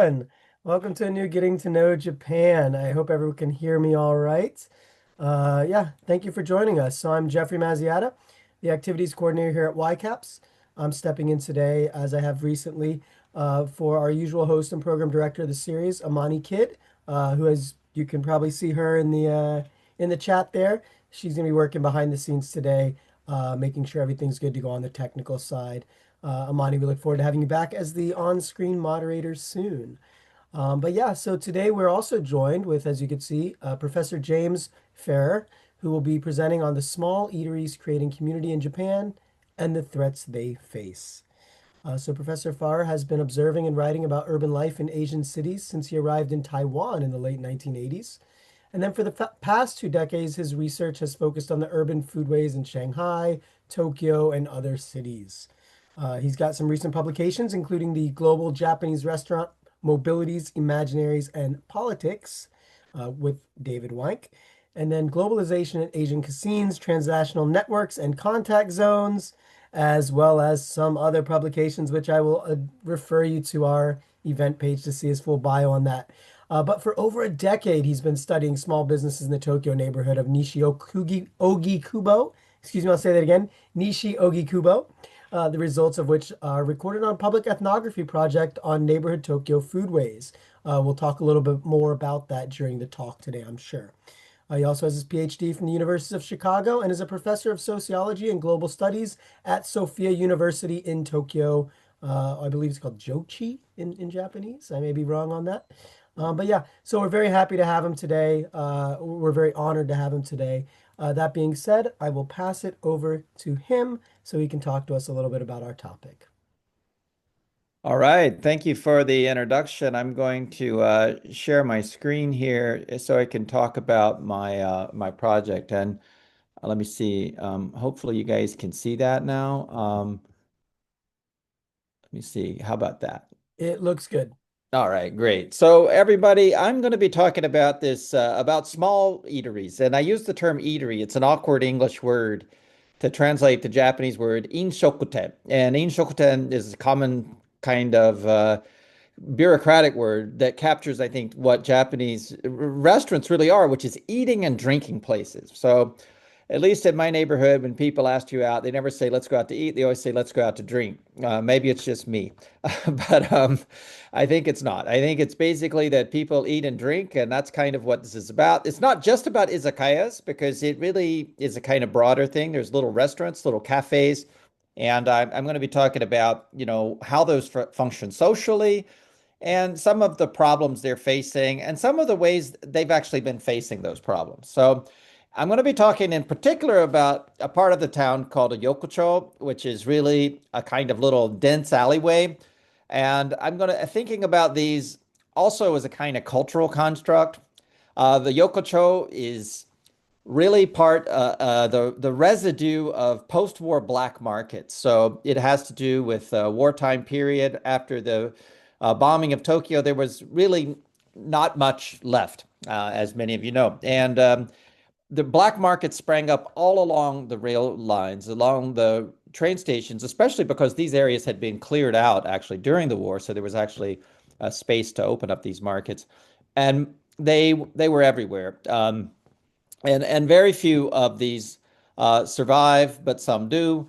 everyone. Welcome to a new Getting to Know Japan. I hope everyone can hear me all right. Yeah, thank you for joining us. So I'm Jeffrey Mazziata, the activities coordinator here at YCAPS. I'm stepping in today, as I have recently, for our usual host and program director of the series, Amani Kidd, who, as you can probably see her in the chat there. She's going to be working behind the scenes today, making sure everything's good to go on the technical side. Amani, we look forward to having you back as the on-screen moderator soon. But yeah, so today we're also joined with, as you can see, Professor James Ferrer, who will be presenting on the small eateries creating community in Japan and the threats they face. So Professor Farr has been observing and writing about urban life in Asian cities since he arrived in Taiwan in the late 1980s. And then for the past 2 decades, his research has focused on the urban foodways in Shanghai, Tokyo, and other cities. He's got some recent publications, including the Global Japanese Restaurant Mobilities, Imaginaries, and Politics with David Wank. And then Globalization in Asian Cuisines, Transnational Networks and Contact Zones, as well as some other publications, which I will refer you to our event page to see his full bio on that. But for over a decade, he's been studying small businesses in the Tokyo neighborhood of Nishi-Ogikubo. Excuse me, I'll say that again. Nishi-Ogikubo. The results of which are recorded on a public ethnography project on neighborhood Tokyo foodways. We'll talk a little bit more about that during the talk today, I'm sure. He also has his PhD from the University of Chicago and is a professor of sociology and global studies at Sophia University in Tokyo. I believe it's called Jochi in Japanese. I may be wrong on that. But yeah, so we're very happy to have him today. We're very honored to have him today. That being said, I will pass it over to him so he can talk to us a little bit about our topic. All right, thank you for the introduction. I'm going to share my screen here so I can talk about my project. And let me see. Hopefully, you guys can see that now. Let me see. How about that? It looks good. All right, great. So everybody, I'm going to be talking about this about small eateries, and I use the term eatery. It's an awkward English word to translate the Japanese word inshokuten, and inshokuten is a common kind of bureaucratic word that captures, I think, what Japanese restaurants really are, which is eating and drinking places. So, at least in my neighborhood, when people ask you out, they never say, let's go out to eat. They always say, let's go out to drink. Maybe it's just me, but I think it's not. I think it's basically that people eat and drink, and that's kind of what this is about. It's not just about izakayas, because it really is a kind of broader thing. There's little restaurants, little cafes, and I'm going to be talking about, how those function socially and some of the problems they're facing and some of the ways they've actually been facing those problems. So I'm going to be talking in particular about a part of the town called a yokocho, which is really a kind of little dense alleyway. And I'm going to thinking about these also as a kind of cultural construct. The yokocho is really part the residue of post-war black markets. So it has to do with wartime period after the bombing of Tokyo. There was really not much left, as many of you know, and the black market sprang up all along the rail lines, along the train stations, especially because these areas had been cleared out actually during the war. So there was actually a space to open up these markets, and they were everywhere. And very few of these survive, but some do.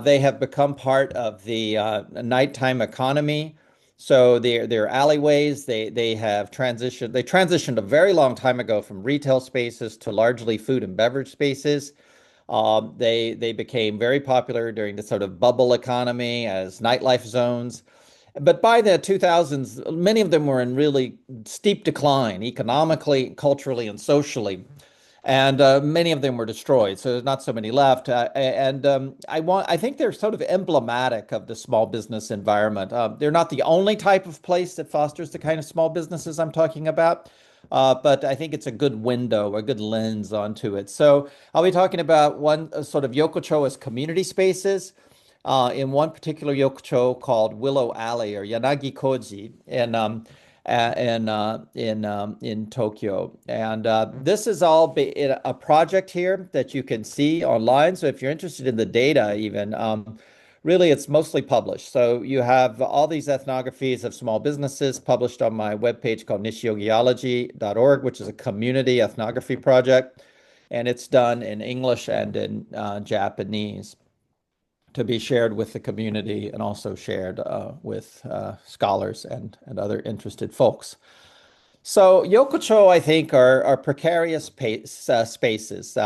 They have become part of the nighttime economy. So they're alleyways. They have transitioned. They transitioned a very long time ago from retail spaces to largely food and beverage spaces. They became very popular during the sort of bubble economy as nightlife zones. But by the 2000s, many of them were in really steep decline economically, culturally, and socially, and many of them were destroyed. So there's not so many left. And I think they're sort of emblematic of the small business environment. They're not the only type of place that fosters the kind of small businesses I'm talking about. But I think it's a good window, a good lens onto it. So I'll be talking about one sort of yokocho as community spaces. In one particular yokocho called Willow Alley or Yanagi Koji, and in Tokyo. And this is all a project here that you can see online. So if you're interested in the data, even really it's mostly published. So you have all these ethnographies of small businesses published on my webpage called nishiogiology.org, which is a community ethnography project. And it's done in English and in Japanese to be shared with the community and also shared with scholars and other interested folks. So yokocho, I think, are precarious spaces.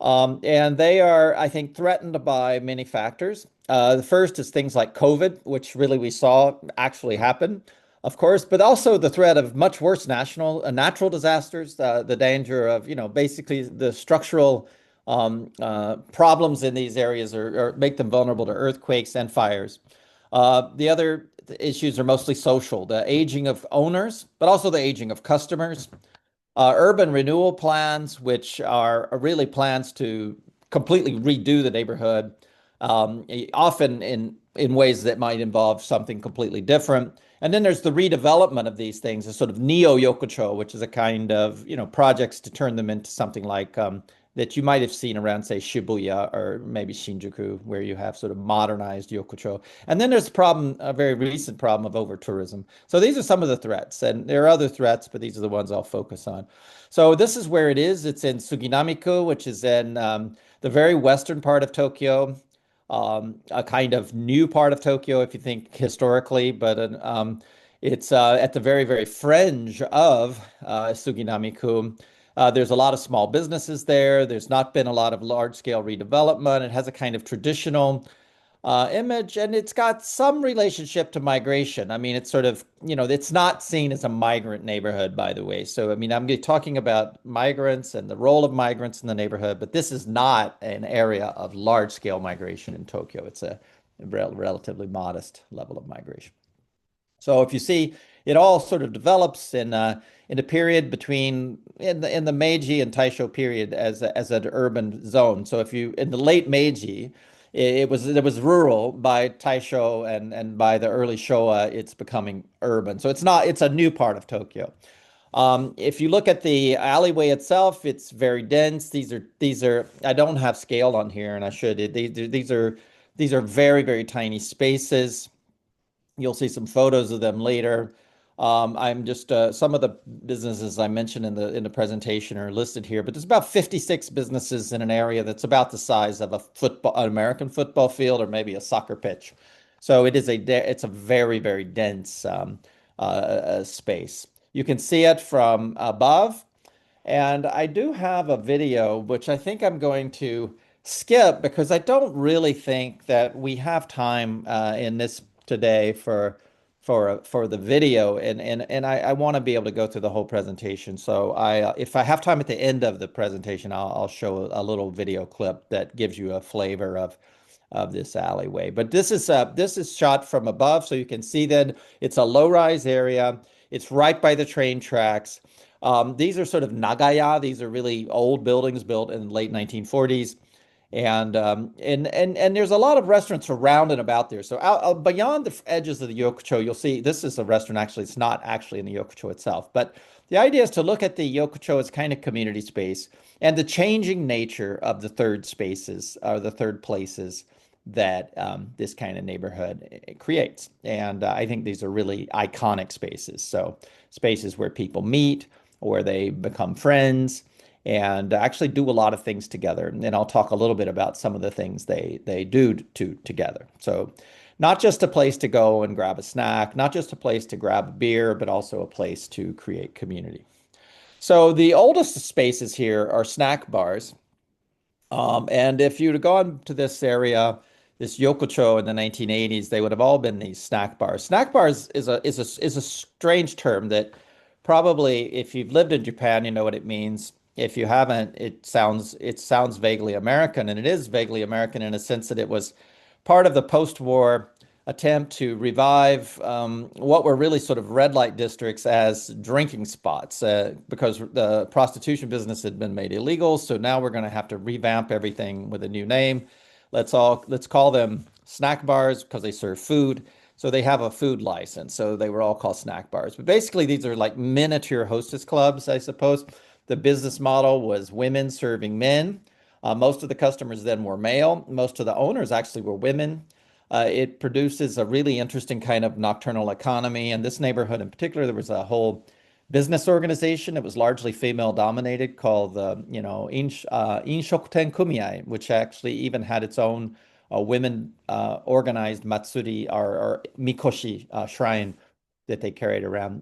And they are, I think, threatened by many factors. The first is things like COVID, which really we saw actually happen, of course, but also the threat of much worse natural disasters, the danger of, basically the structural problems in these areas or make them vulnerable to earthquakes and fires. The other issues are mostly social, the aging of owners, but also the aging of customers. Urban renewal plans, which are really plans to completely redo the neighborhood, often in ways that might involve something completely different. And then there's the redevelopment of these things, a sort of neo-yokocho, which is a kind of, projects to turn them into something like that you might have seen around, say, Shibuya or maybe Shinjuku, where you have sort of modernized yokocho. And then there's a very recent problem of over-tourism. So these are some of the threats, and there are other threats, but these are the ones I'll focus on. So this is where it is. It's in Suginami-ku, which is in the very western part of Tokyo, a kind of new part of Tokyo, if you think historically, but it's at the very, very fringe of Suginami-ku. There's a lot of small businesses there. There's not been a lot of large-scale redevelopment. It has a kind of traditional image, and it's got some relationship to migration. I mean, it's sort of, it's not seen as a migrant neighborhood, by the way. So, I mean, I'm talking about migrants and the role of migrants in the neighborhood, but this is not an area of large-scale migration in Tokyo. It's a relatively modest level of migration. So if you see, it all sort of develops in a period between in the Meiji and Taisho period as an urban zone. So if you in the late Meiji, it was rural. By Taisho and by the early Showa, it's becoming urban. So it's a new part of Tokyo. If you look at the alleyway itself, it's very dense. These are I don't have scale on here, and I should. These are very, very tiny spaces. You'll see some photos of them later. I'm just some of the businesses I mentioned in the presentation are listed here, but there's about 56 businesses in an area that's about the size of an American football field or maybe a soccer pitch. So it's a very, very dense space. You can see it from above, and I do have a video which I think I'm going to skip because I don't really think that we have time in this today for the video, and I want to be able to go through the whole presentation. So if I have time at the end of the presentation, I'll show a little video clip that gives you a flavor of this alleyway. But this is shot from above, so you can see that it's a low-rise area. It's right by the train tracks. These are sort of nagaya. These are really old buildings built in the late 1940s. And there's a lot of restaurants around and about there. So out beyond the edges of the yokocho, you'll see this is a restaurant. Actually, it's not actually in the yokocho itself, but the idea is to look at the yokocho as kind of community space and the changing nature of the third spaces or the third places that this kind of neighborhood creates. And I think these are really iconic spaces. So spaces where people meet, where they become friends, and actually do a lot of things together. And then I'll talk a little bit about some of the things they do together. So not just a place to go and grab a snack, not just a place to grab a beer, but also a place to create community. So the oldest spaces here are snack bars. And if you'd gone to this area, this yokocho in the 1980s, they would have all been these snack bars. Snack bars is a strange term that probably if you've lived in Japan, you know what it means. If you haven't, it sounds vaguely American, and it is vaguely American in a sense that it was part of the post-war attempt to revive what were really sort of red light districts as drinking spots because the prostitution business had been made illegal. So now we're going to have to revamp everything with a new name. Let's call them snack bars because they serve food. So they have a food license. So they were all called snack bars. But basically, these are like miniature hostess clubs, I suppose. The business model was women serving men. Most of the customers then were male. Most of the owners actually were women. It produces a really interesting kind of nocturnal economy. In this neighborhood in particular, there was a whole business organization. It was largely female dominated called Inshokuten Kumiai, which actually even had its own women organized matsuri or mikoshi shrine that they carried around.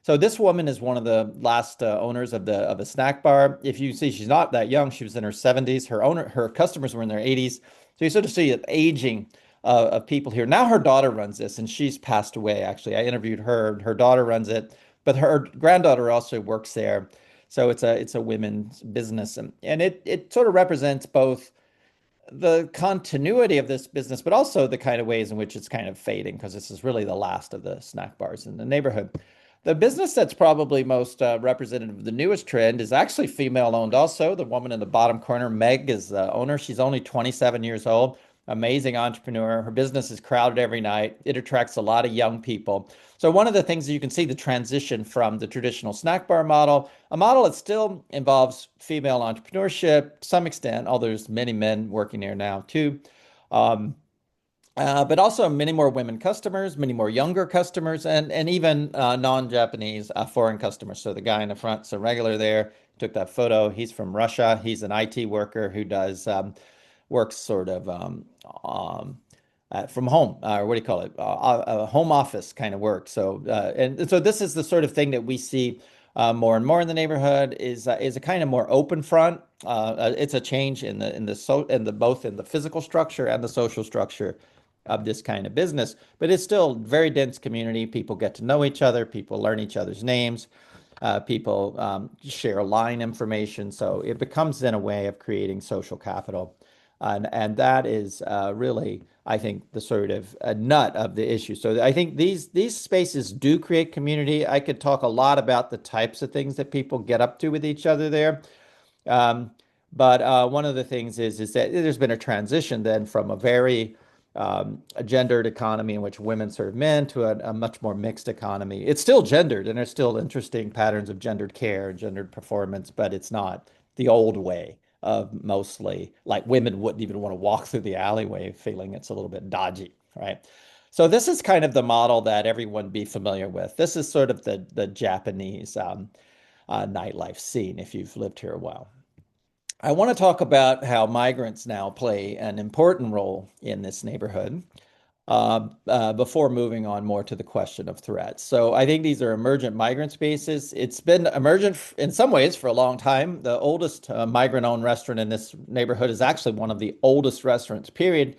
So this woman is one of the last owners of the of a snack bar. If you see, she's not that young. She was in her 70s. Her customers were in their 80s. So you sort of see an aging of people here. Now her daughter runs this, and she's passed away. Actually, I interviewed her. Her daughter runs it, but her granddaughter also works there. So it's a women's business, and it sort of represents both the continuity of this business, but also the kind of ways in which it's kind of fading because this is really the last of the snack bars in the neighborhood. The business that's probably most representative of the newest trend is actually female owned also. The woman in the bottom corner, Meg, is the owner. She's only 27 years old, amazing entrepreneur. Her business is crowded every night. It attracts a lot of young people. So one of the things that you can see the transition from the traditional snack bar model, a model that still involves female entrepreneurship to some extent, although there's many men working there now too. Um, but also many more women customers, many more younger customers, and even non-Japanese foreign customers. So the guy in the front's a regular there. Took that photo. He's from Russia. He's an IT worker who does works sort of from home, or what do you call it? Home office kind of work. So and so this is the sort of thing that we see more and more in the neighborhood is a kind of more open front. It's a change in the both in the physical structure and the social structure of this kind of business, but it's still very dense community. People get to know each other. People learn each other's names. People share line information. So it becomes then a way of creating social capital. And that is really, I think, the sort of nut of the issue. So I think these spaces do create community. I could talk a lot about the types of things that people get up to with each other there. Um, but one of the things is that there's been a transition then from a very a gendered economy in which women serve men to a much more mixed economy. It's still gendered, and there's still interesting patterns of gendered care and gendered performance, but it's not the old way of mostly like women wouldn't even want to walk through the alleyway feeling it's a little bit dodgy, right? So this is kind of the model that everyone be familiar with. This is sort of the Japanese nightlife scene if you've lived here a while. I want to talk about how migrants now play an important role in this neighborhood before moving on more to the question of threats. So I think these are emergent migrant spaces. It's been emergent in some ways for a long time. The oldest migrant-owned restaurant in this neighborhood is actually one of the oldest restaurants, period.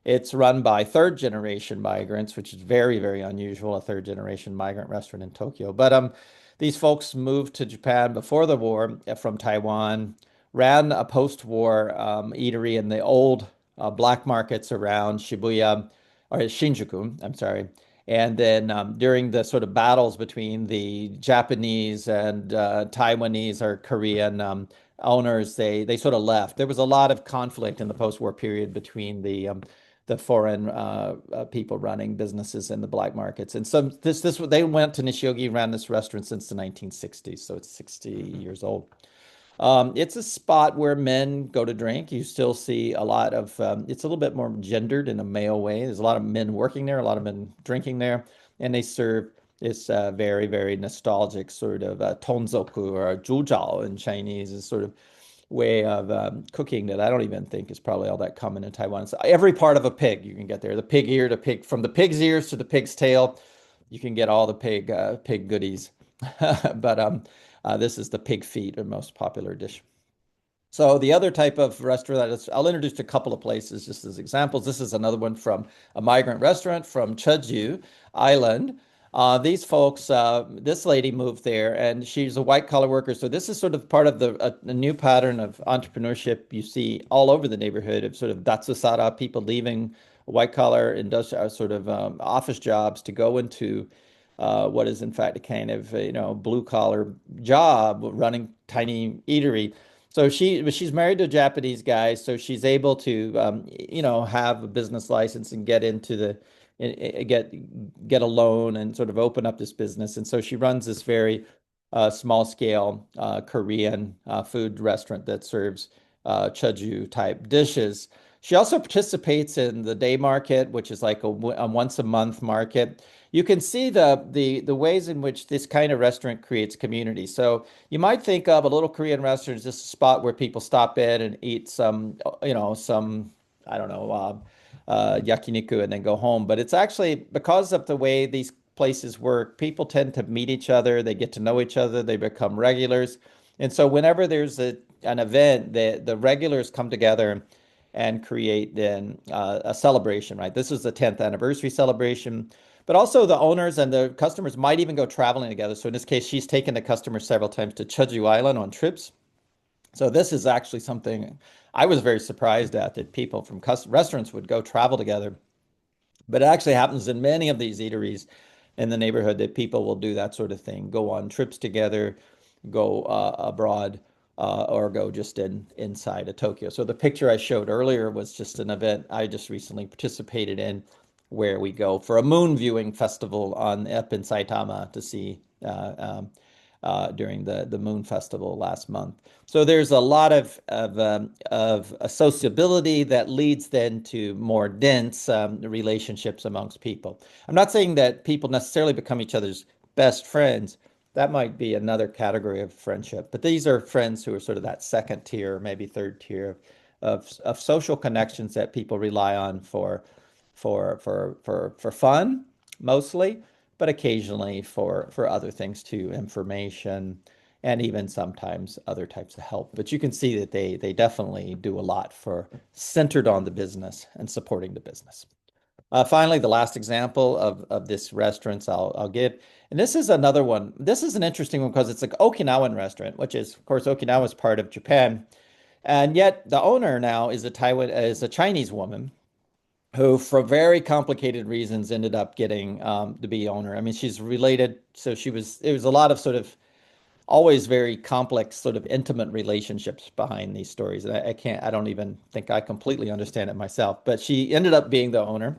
It's run by third generation migrants, which is very, very unusual, a third generation migrant restaurant in Tokyo. But these folks moved to Japan before the war from Taiwan, ran a post-war eatery in the old black markets around Shibuya or Shinjuku, I'm sorry. And then during the sort of battles between the Japanese and Taiwanese or Korean owners, they sort of left. There was a lot of conflict in the post-war period between the foreign people running businesses in the black markets. And so this they went to Nishiogi, ran this restaurant since the 1960s, so it's 60 years old. It's a spot where men go to drink. You still see a lot of, it's a little bit more gendered in a male way. There's a lot of men working there, a lot of men drinking there, and they serve this very, very nostalgic sort of tonzoku or zhuzhao in Chinese is sort of way of cooking that I don't even think is probably all that common in Taiwan. So every part of a pig you can get there. The pig ear to pig, from the pig's ears to the pig's tail, you can get all the pig goodies. But this is the pig feet, a most popular dish. So the other type of restaurant is, I'll introduce a couple of places just as examples. This is another one from a migrant restaurant from Jeju Island. These folks, this lady moved there and she's a white collar worker. So this is sort of part of a new pattern of entrepreneurship you see all over the neighborhood of sort of datsusara, people leaving white collar industrial sort of office jobs to go into what is in fact a kind of blue collar job running tiny eatery. So she's married to a Japanese guy, so she's able to have a business license and get into the get a loan and sort of open up this business. And so she runs this very small scale Korean food restaurant that serves Jeju type dishes. She also participates in the day market, which is like a once a month market. You can see the ways in which this kind of restaurant creates community. So you might think of a little Korean restaurant as just a spot where people stop in and eat some, some, I don't know, yakiniku and then go home. But it's actually because of the way these places work, people tend to meet each other, they get to know each other, they become regulars. And so whenever there's an event, the regulars come together and create then a celebration, right? This is the 10th anniversary celebration. But also the owners and the customers might even go traveling together. So in this case, she's taken the customers several times to Jeju Island on trips. So this is actually something I was very surprised at that people from restaurants would go travel together. But it actually happens in many of these eateries in the neighborhood that people will do that sort of thing, go on trips together, go abroad, or go just inside of Tokyo. So the picture I showed earlier was just an event I just recently participated in, where we go for a moon viewing festival on up in Saitama to see during the Moon Festival last month. So there's a lot of associability that leads then to more dense relationships amongst people. I'm not saying that people necessarily become each other's best friends. That might be another category of friendship, but these are friends who are sort of that second tier, maybe third tier of social connections that people rely on for fun mostly, but occasionally for other things too, information and even sometimes other types of help. But you can see that they definitely do a lot for centered on the business and supporting the business. Finally, the last example of this restaurants I'll give, and this is another one. This is an interesting one because it's an Okinawan restaurant, which is, of course, Okinawa is part of Japan, and yet the owner now is a Chinese woman who, for very complicated reasons, ended up getting to be owner. I mean, she's related, so it was a lot of sort of always very complex, sort of intimate relationships behind these stories. And I don't even think I completely understand it myself, but she ended up being the owner.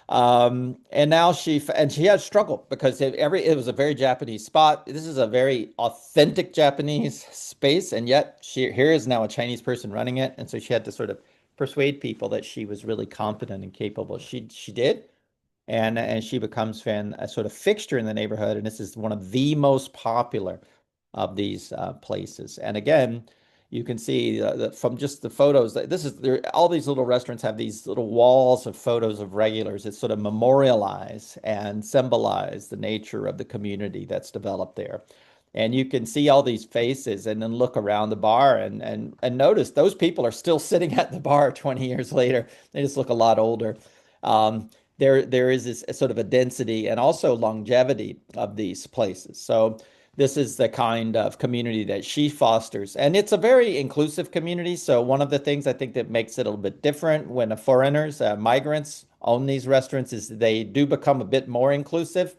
And now she had struggled because it was a very Japanese spot. This is a very authentic Japanese space, and yet here is now a Chinese person running it, and so she had to sort of persuade people that she was really competent and capable. She did, and she becomes a sort of fixture in the neighborhood, and this is one of the most popular of these places. And again, you can see that from just the photos, all these little restaurants have these little walls of photos of regulars that sort of memorialize and symbolize the nature of the community that's developed there. And you can see all these faces and then look around the bar and notice those people are still sitting at the bar 20 years later. They just look a lot older. There is this sort of a density and also longevity of these places. So this is the kind of community that she fosters. And it's a very inclusive community. So one of the things I think that makes it a little bit different when foreigners, migrants own these restaurants is they do become a bit more inclusive.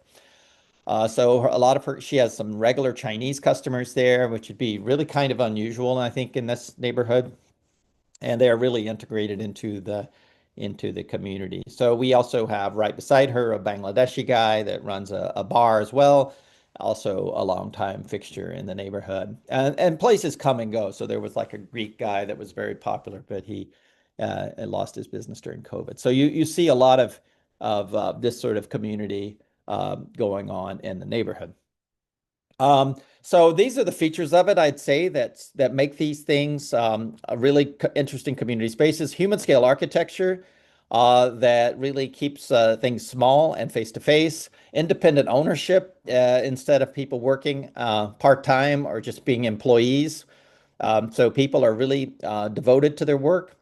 So she has some regular Chinese customers there, which would be really kind of unusual, I think, in this neighborhood. And they are really integrated into the community. So we also have right beside her a Bangladeshi guy that runs a bar as well, also a longtime fixture in the neighborhood. And places come and go. So there was like a Greek guy that was very popular, but he lost his business during COVID. So you see a lot of this sort of community going on in the neighborhood. So these are the features of it, I'd say, that make these things a really interesting community spaces. Human scale architecture that really keeps things small and face to face. Independent ownership instead of people working part-time or just being employees. So people are really devoted to their work.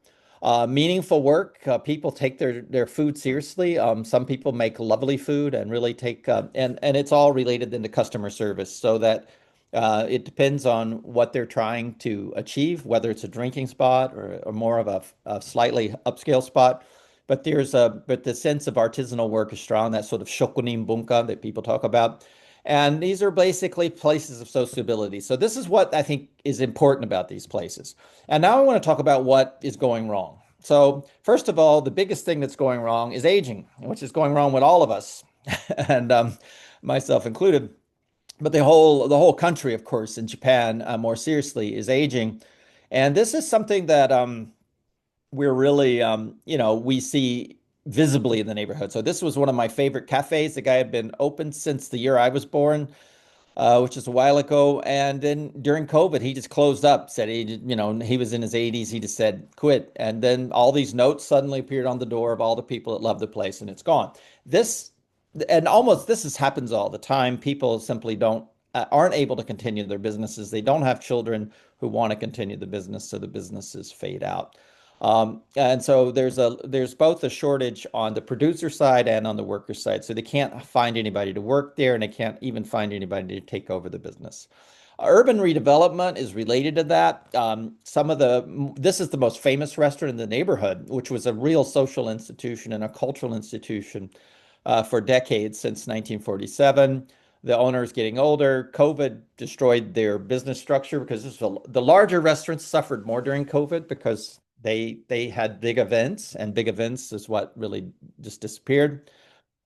Meaningful work. People take their food seriously. Some people make lovely food and really take and it's all related into customer service, so that it depends on what they're trying to achieve, whether it's a drinking spot or more of a slightly upscale spot. But the sense of artisanal work is strong. That sort of shokunin bunka that people talk about. And these are basically places of sociability. So this is what I think is important about these places. And now I want to talk about what is going wrong. So first of all, the biggest thing that's going wrong is aging, which is going wrong with all of us, and myself included. But the whole country, of course, in Japan, more seriously, is aging. And this is something that we're really, we see visibly in the neighborhood. So this was one of my favorite cafes. The guy had been open since the year I was born, which is a while ago. And then during COVID, he just closed up, said he was in his 80s. He just said, quit. And then all these notes suddenly appeared on the door of all the people that love the place, and it's gone. This, and almost this happens all the time. People simply aren't able to continue their businesses. They don't have children who want to continue the business, so the businesses fade out. And so there's both a shortage on the producer side and on the worker side. So they can't find anybody to work there, and they can't even find anybody to take over the business. Urban redevelopment is related to that. This is the most famous restaurant in the neighborhood, which was a real social institution and a cultural institution for decades since 1947. The owner is getting older. COVID destroyed their business structure because the larger restaurants suffered more during COVID because they had big events, and big events is what really just disappeared.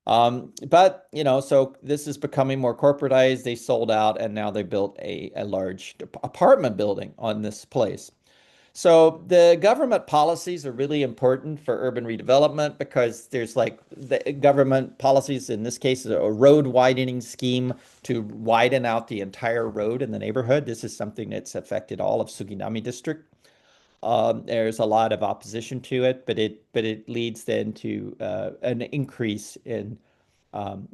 But so this is becoming more corporatized. They sold out, and now they built a large apartment building on this place. So the government policies are really important for urban redevelopment because there's like the government policies, in this case, a road widening scheme to widen out the entire road in the neighborhood. This is something that's affected all of Suginami district. There's a lot of opposition to it, but it leads then to an increase in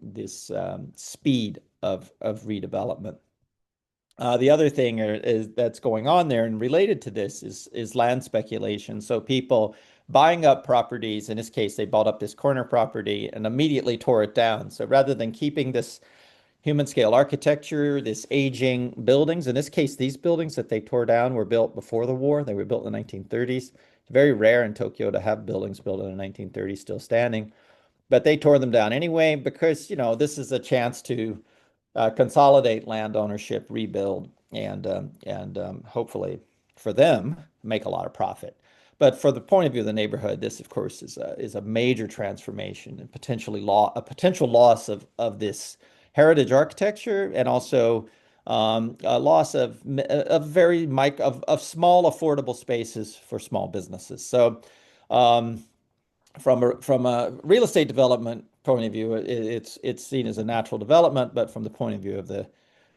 this speed of redevelopment. The other thing is that's going on there and related to this is land speculation. So people buying up properties. In this case, they bought up this corner property and immediately tore it down. So rather than keeping this human scale architecture, this aging buildings, in this case, these buildings that they tore down were built before the war. They were built in the 1930s. It's very rare in Tokyo to have buildings built in the 1930s still standing, but they tore them down anyway because, this is a chance to consolidate land ownership, rebuild, and hopefully for them make a lot of profit. But for the point of view of the neighborhood, this of course is a major transformation and a potential loss of this heritage architecture, and also a loss of small affordable spaces for small businesses. So um, from a real estate development point of view, it's seen as a natural development, but from the point of view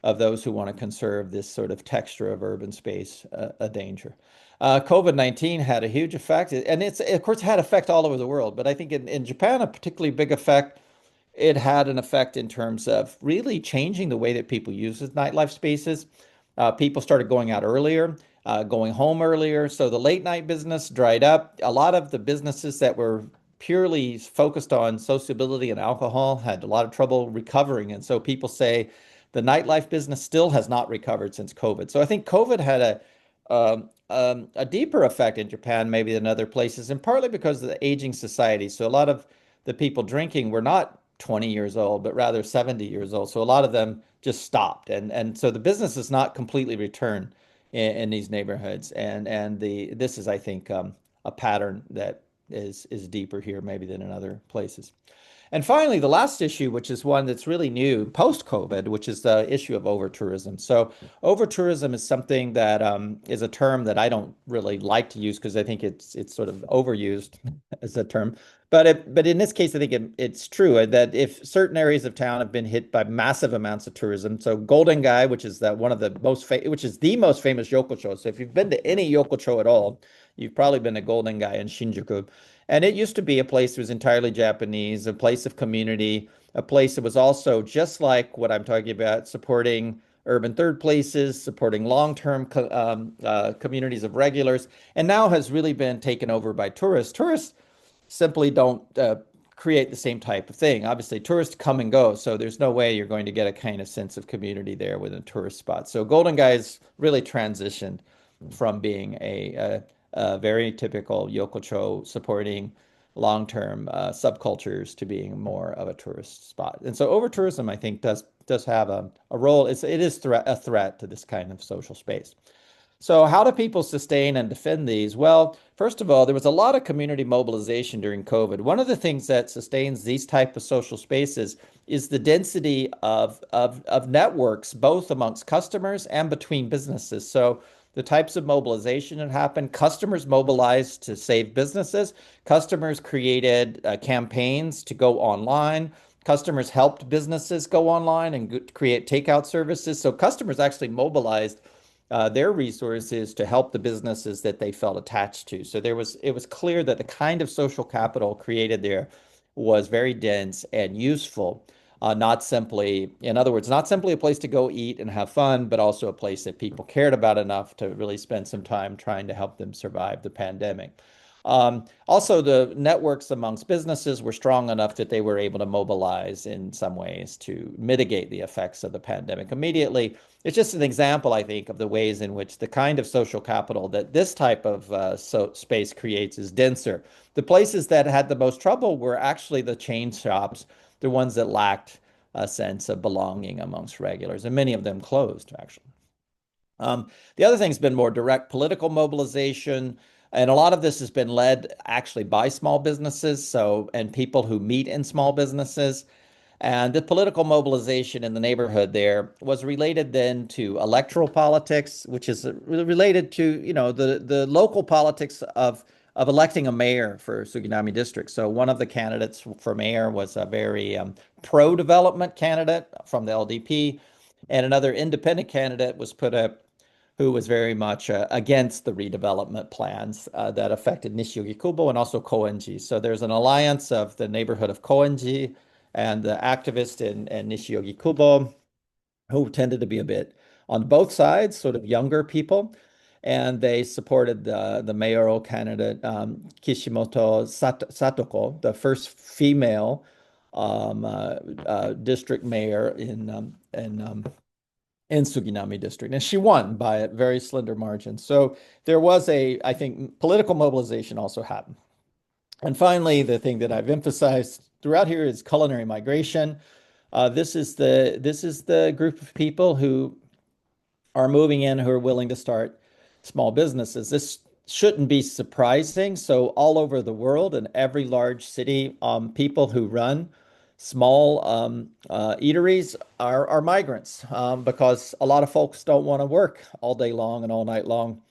of those who want to conserve this sort of texture of urban space, a danger. COVID-19 had a huge effect, and it's of course had effect all over the world, but I think in Japan, a particularly big effect. It had an effect in terms of really changing the way that people use the nightlife spaces. People started going out earlier, going home earlier. So the late night business dried up. A lot of the businesses that were purely focused on sociability and alcohol had a lot of trouble recovering. And so people say the nightlife business still has not recovered since COVID. So I think COVID had a deeper effect in Japan maybe than other places, and partly because of the aging society. So a lot of the people drinking were not 20 years old, but rather 70 years old. So a lot of them just stopped. And so the business has not completely returned in these neighborhoods. And this is, I think, a pattern that is deeper here maybe than in other places. And finally, the last issue, which is one that's really new post-COVID, which is the issue of over-tourism. So over-tourism is something that is a term that I don't really like to use because I think it's sort of overused as a term. But in this case, I think it's true that if certain areas of town have been hit by massive amounts of tourism, so Golden Gai, which is which is the most famous yokocho. So if you've been to any yokocho at all, you've probably been to Golden Gai in Shinjuku. And it used to be a place that was entirely Japanese, a place of community, a place that was also just like what I'm talking about, supporting urban third places, supporting long-term communities of regulars, and now has really been taken over by tourists. Tourists simply don't create the same type of thing. Obviously, tourists come and go, so there's no way you're going to get a kind of sense of community there with a tourist spot. So Golden Guy's really transitioned from being a very typical yokocho supporting long-term subcultures to being more of a tourist spot. And so over tourism, I think, does have a role. It is a threat to this kind of social space. So how do people sustain and defend these? Well, first of all, there was a lot of community mobilization during COVID. One of the things that sustains these type of social spaces is the density of networks, both amongst customers and between businesses. So the types of mobilization that happened. Customers mobilized to save businesses. Customers created campaigns to go online. Customers helped businesses go online and create takeout services. So customers actually mobilized their resources to help the businesses that they felt attached to. So it was clear that the kind of social capital created there was very dense and useful. Not simply, in other words, not simply a place to go eat and have fun, but also a place that people cared about enough to really spend some time trying to help them survive the pandemic. Also, the networks amongst businesses were strong enough that they were able to mobilize in some ways to mitigate the effects of the pandemic immediately. It's just an example, I think, of the ways in which the kind of social capital that this type of space creates is denser. The places that had the most trouble were actually the chain shops, the ones that lacked a sense of belonging amongst regulars, and many of them closed, actually. The other thing's been more direct political mobilization, and a lot of this has been led actually by small businesses, and people who meet in small businesses. And the political mobilization in the neighborhood there was related then to electoral politics, which is related to, the local politics of electing a mayor for Suginami district. So one of the candidates for mayor was a very pro-development candidate from the LDP, and another independent candidate was put up who was very much against the redevelopment plans that affected Nishiyogikubo and also Koenji. So there's an alliance of the neighborhood of Koenji and the activists in Nishiyogikubo who tended to be a bit on both sides, sort of younger people. And they supported the mayoral candidate, Kishimoto Satoko, the first female district mayor in Suginami district. And she won by a very slender margin. So there was I think, political mobilization also happened. And finally, the thing that I've emphasized throughout here is culinary migration. This is the group of people who are moving in, who are willing to start small businesses. This shouldn't be surprising. So all over the world, in every large city, people who run small eateries are migrants because a lot of folks don't want to work all day long and all night long,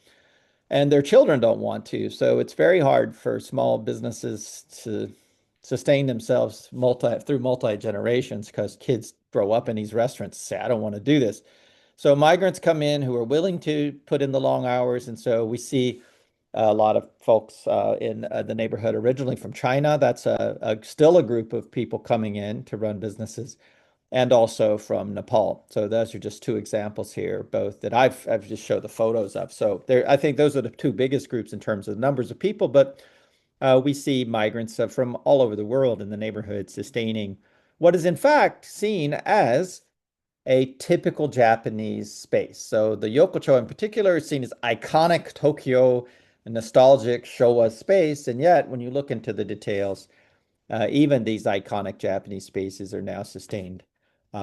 and their children don't want to. So it's very hard for small businesses to sustain themselves through multi generations because kids grow up in these restaurants and say, I don't want to do this. So migrants come in who are willing to put in the long hours. And so we see a lot of folks in the neighborhood originally from China. That's still a group of people coming in to run businesses, and also from Nepal. So those are just two examples here, both that I've just showed the photos of. So I think those are the two biggest groups in terms of numbers of people, but we see migrants from all over the world in the neighborhood sustaining what is in fact seen as a typical Japanese space. So the Yokocho in particular is seen as iconic Tokyo, a nostalgic Showa space. And yet, when you look into the details, even these iconic Japanese spaces are now sustained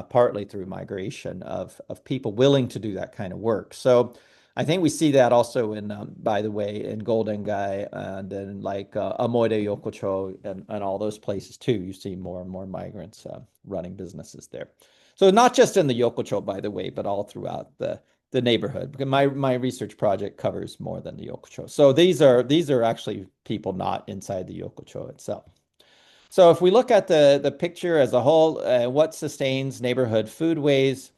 partly through migration of people willing to do that kind of work. So I think we see that also in, by the way, in Golden Gai and then like Amoide Yokocho and all those places too. You see more and more migrants running businesses there. So not just in the Yokocho, by the way, but all throughout the neighborhood. Because my research project covers more than the Yokocho. So these are actually people not inside the Yokocho itself. So if we look at the picture as a whole, what sustains neighborhood foodways,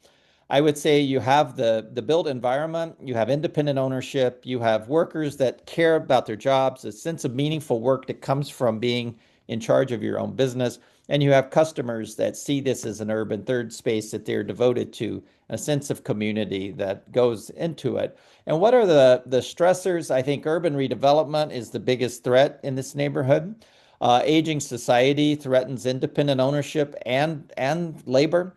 I would say you have the built environment, you have independent ownership, you have workers that care about their jobs, a sense of meaningful work that comes from being in charge of your own business, and you have customers that see this as an urban third space that they're devoted to, a sense of community that goes into it. And what are the stressors? I think urban redevelopment is the biggest threat in this neighborhood. Aging society threatens independent ownership and labor.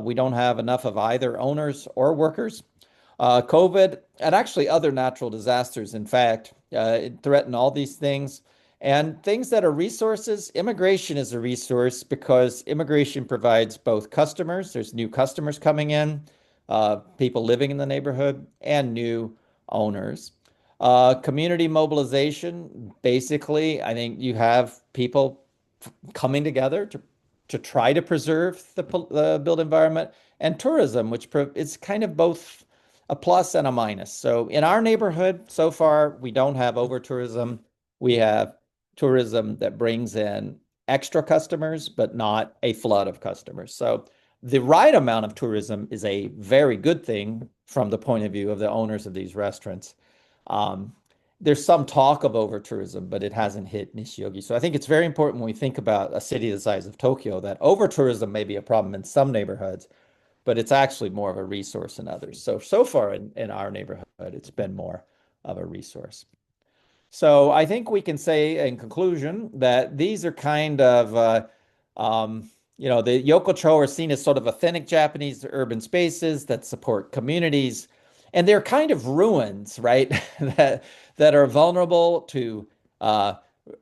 We don't have enough of either owners or workers. COVID and actually other natural disasters, in fact, threaten all these things. And things that are resources, immigration is a resource because immigration provides both customers, there's new customers coming in, people living in the neighborhood, and new owners. Community mobilization, basically, I think you have people coming together to try to preserve the built environment, and tourism, which is kind of both a plus and a minus. So in our neighborhood, so far, we don't have over tourism. We have tourism that brings in extra customers, but not a flood of customers. So the right amount of tourism is a very good thing from the point of view of the owners of these restaurants. Um, there's some talk of over tourism, but it hasn't hit Nishiogi. So I think it's very important when we think about a city the size of Tokyo that over tourism may be a problem in some neighborhoods, but it's actually more of a resource in others. So far in our neighborhood, it's been more of a resource. So I think we can say in conclusion that these are kind of, um, the Yokocho are seen as sort of authentic Japanese urban spaces that support communities, and they're kind of ruins, right? that are vulnerable to uh,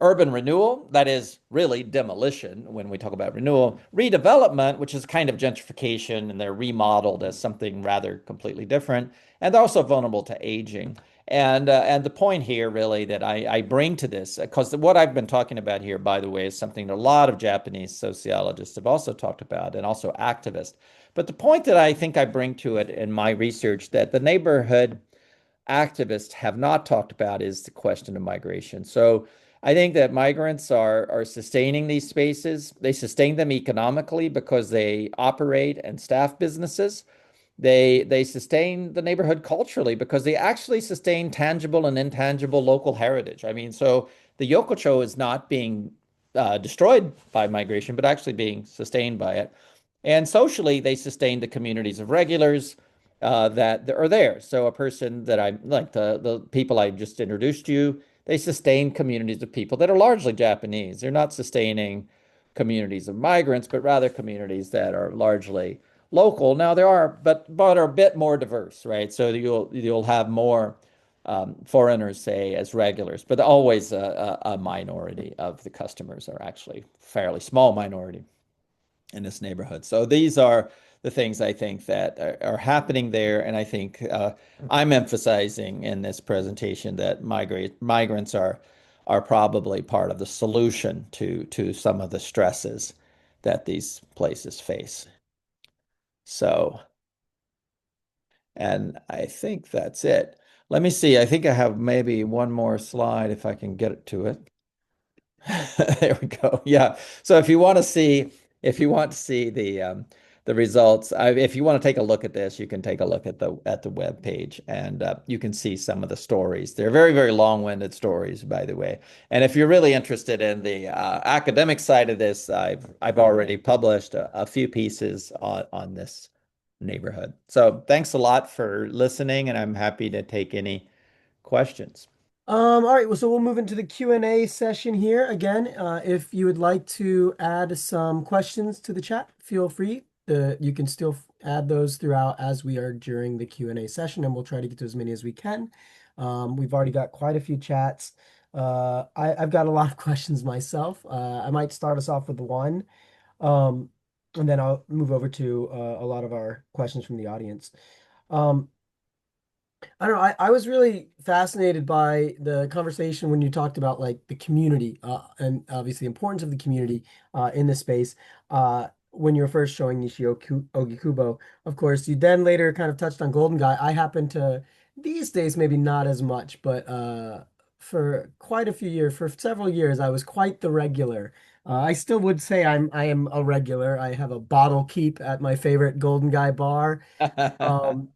urban renewal, that is really demolition when we talk about renewal, redevelopment, which is kind of gentrification, and they're remodeled as something rather completely different, and they're also vulnerable to aging. And the point here really that I bring to this, because what I've been talking about here, by the way, is something that a lot of Japanese sociologists have also talked about and also activists. But the point that I think I bring to it in my research that the neighborhood activists have not talked about is the question of migration. So I think that migrants are sustaining these spaces. They sustain them economically because they operate and staff businesses. They sustain the neighborhood culturally because they actually sustain tangible and intangible local heritage. I mean, so the Yokocho is not being destroyed by migration, but actually being sustained by it. And socially, they sustain the communities of regulars that are there. So a person that I like the people I just introduced you, they sustain communities of people that are largely Japanese. They're not sustaining communities of migrants, but rather communities that are largely local. Now there are, but are a bit more diverse, right? So you'll have more foreigners, say, as regulars, but always a minority of the customers are actually fairly small minority in this neighborhood. So these are the things I think that are happening there, and I think I'm emphasizing in this presentation that migrants are probably part of the solution to some of the stresses that these places face. So, and I think that's it. Let me see. I think I have maybe one more slide if I can get it to it. There we go. Yeah. So if you want to see the results, if you want to take a look at this, you can take a look at the web page, and you can see some of the stories. They're very, very long-winded stories, by the way. And if you're really interested in the academic side of this, I've already published a few pieces on this neighborhood. So thanks a lot for listening, and I'm happy to take any questions. All right, well, so we'll move into the Q&A session here. Again, if you would like to add some questions to the chat, feel free. You can still add those throughout as we are during the Q&A session, and we'll try to get to as many as we can. We've already got quite a few chats. I've got a lot of questions myself. I might start us off with one, um, and then I'll move over to a lot of our questions from the audience. Um, I don't know. I was really fascinated by the conversation when you talked about like the community and obviously the importance of the community in this space. When you were first showing Nishio Ogikubo, of course, you then later kind of touched on Golden Guy. I happen to these days maybe not as much, but for quite a few years, for several years, I was quite the regular. I still would say I am a regular. I have a bottle keep at my favorite Golden Guy bar. Um,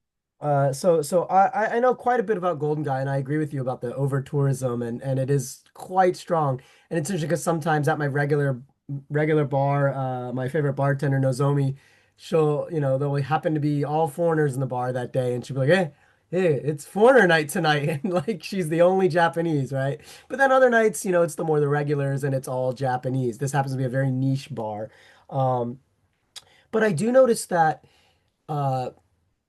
so I know quite a bit about Golden Guy, and I agree with you about the over tourism, and it is quite strong. And it's interesting because sometimes at my regular bar, my favorite bartender Nozomi, there'll happen to be all foreigners in the bar that day, and she'll be like, hey, it's foreigner night tonight, and like she's the only Japanese, right? But then other nights, it's the regulars, and it's all Japanese. This happens to be a very niche bar. Um, but I do notice that. Uh,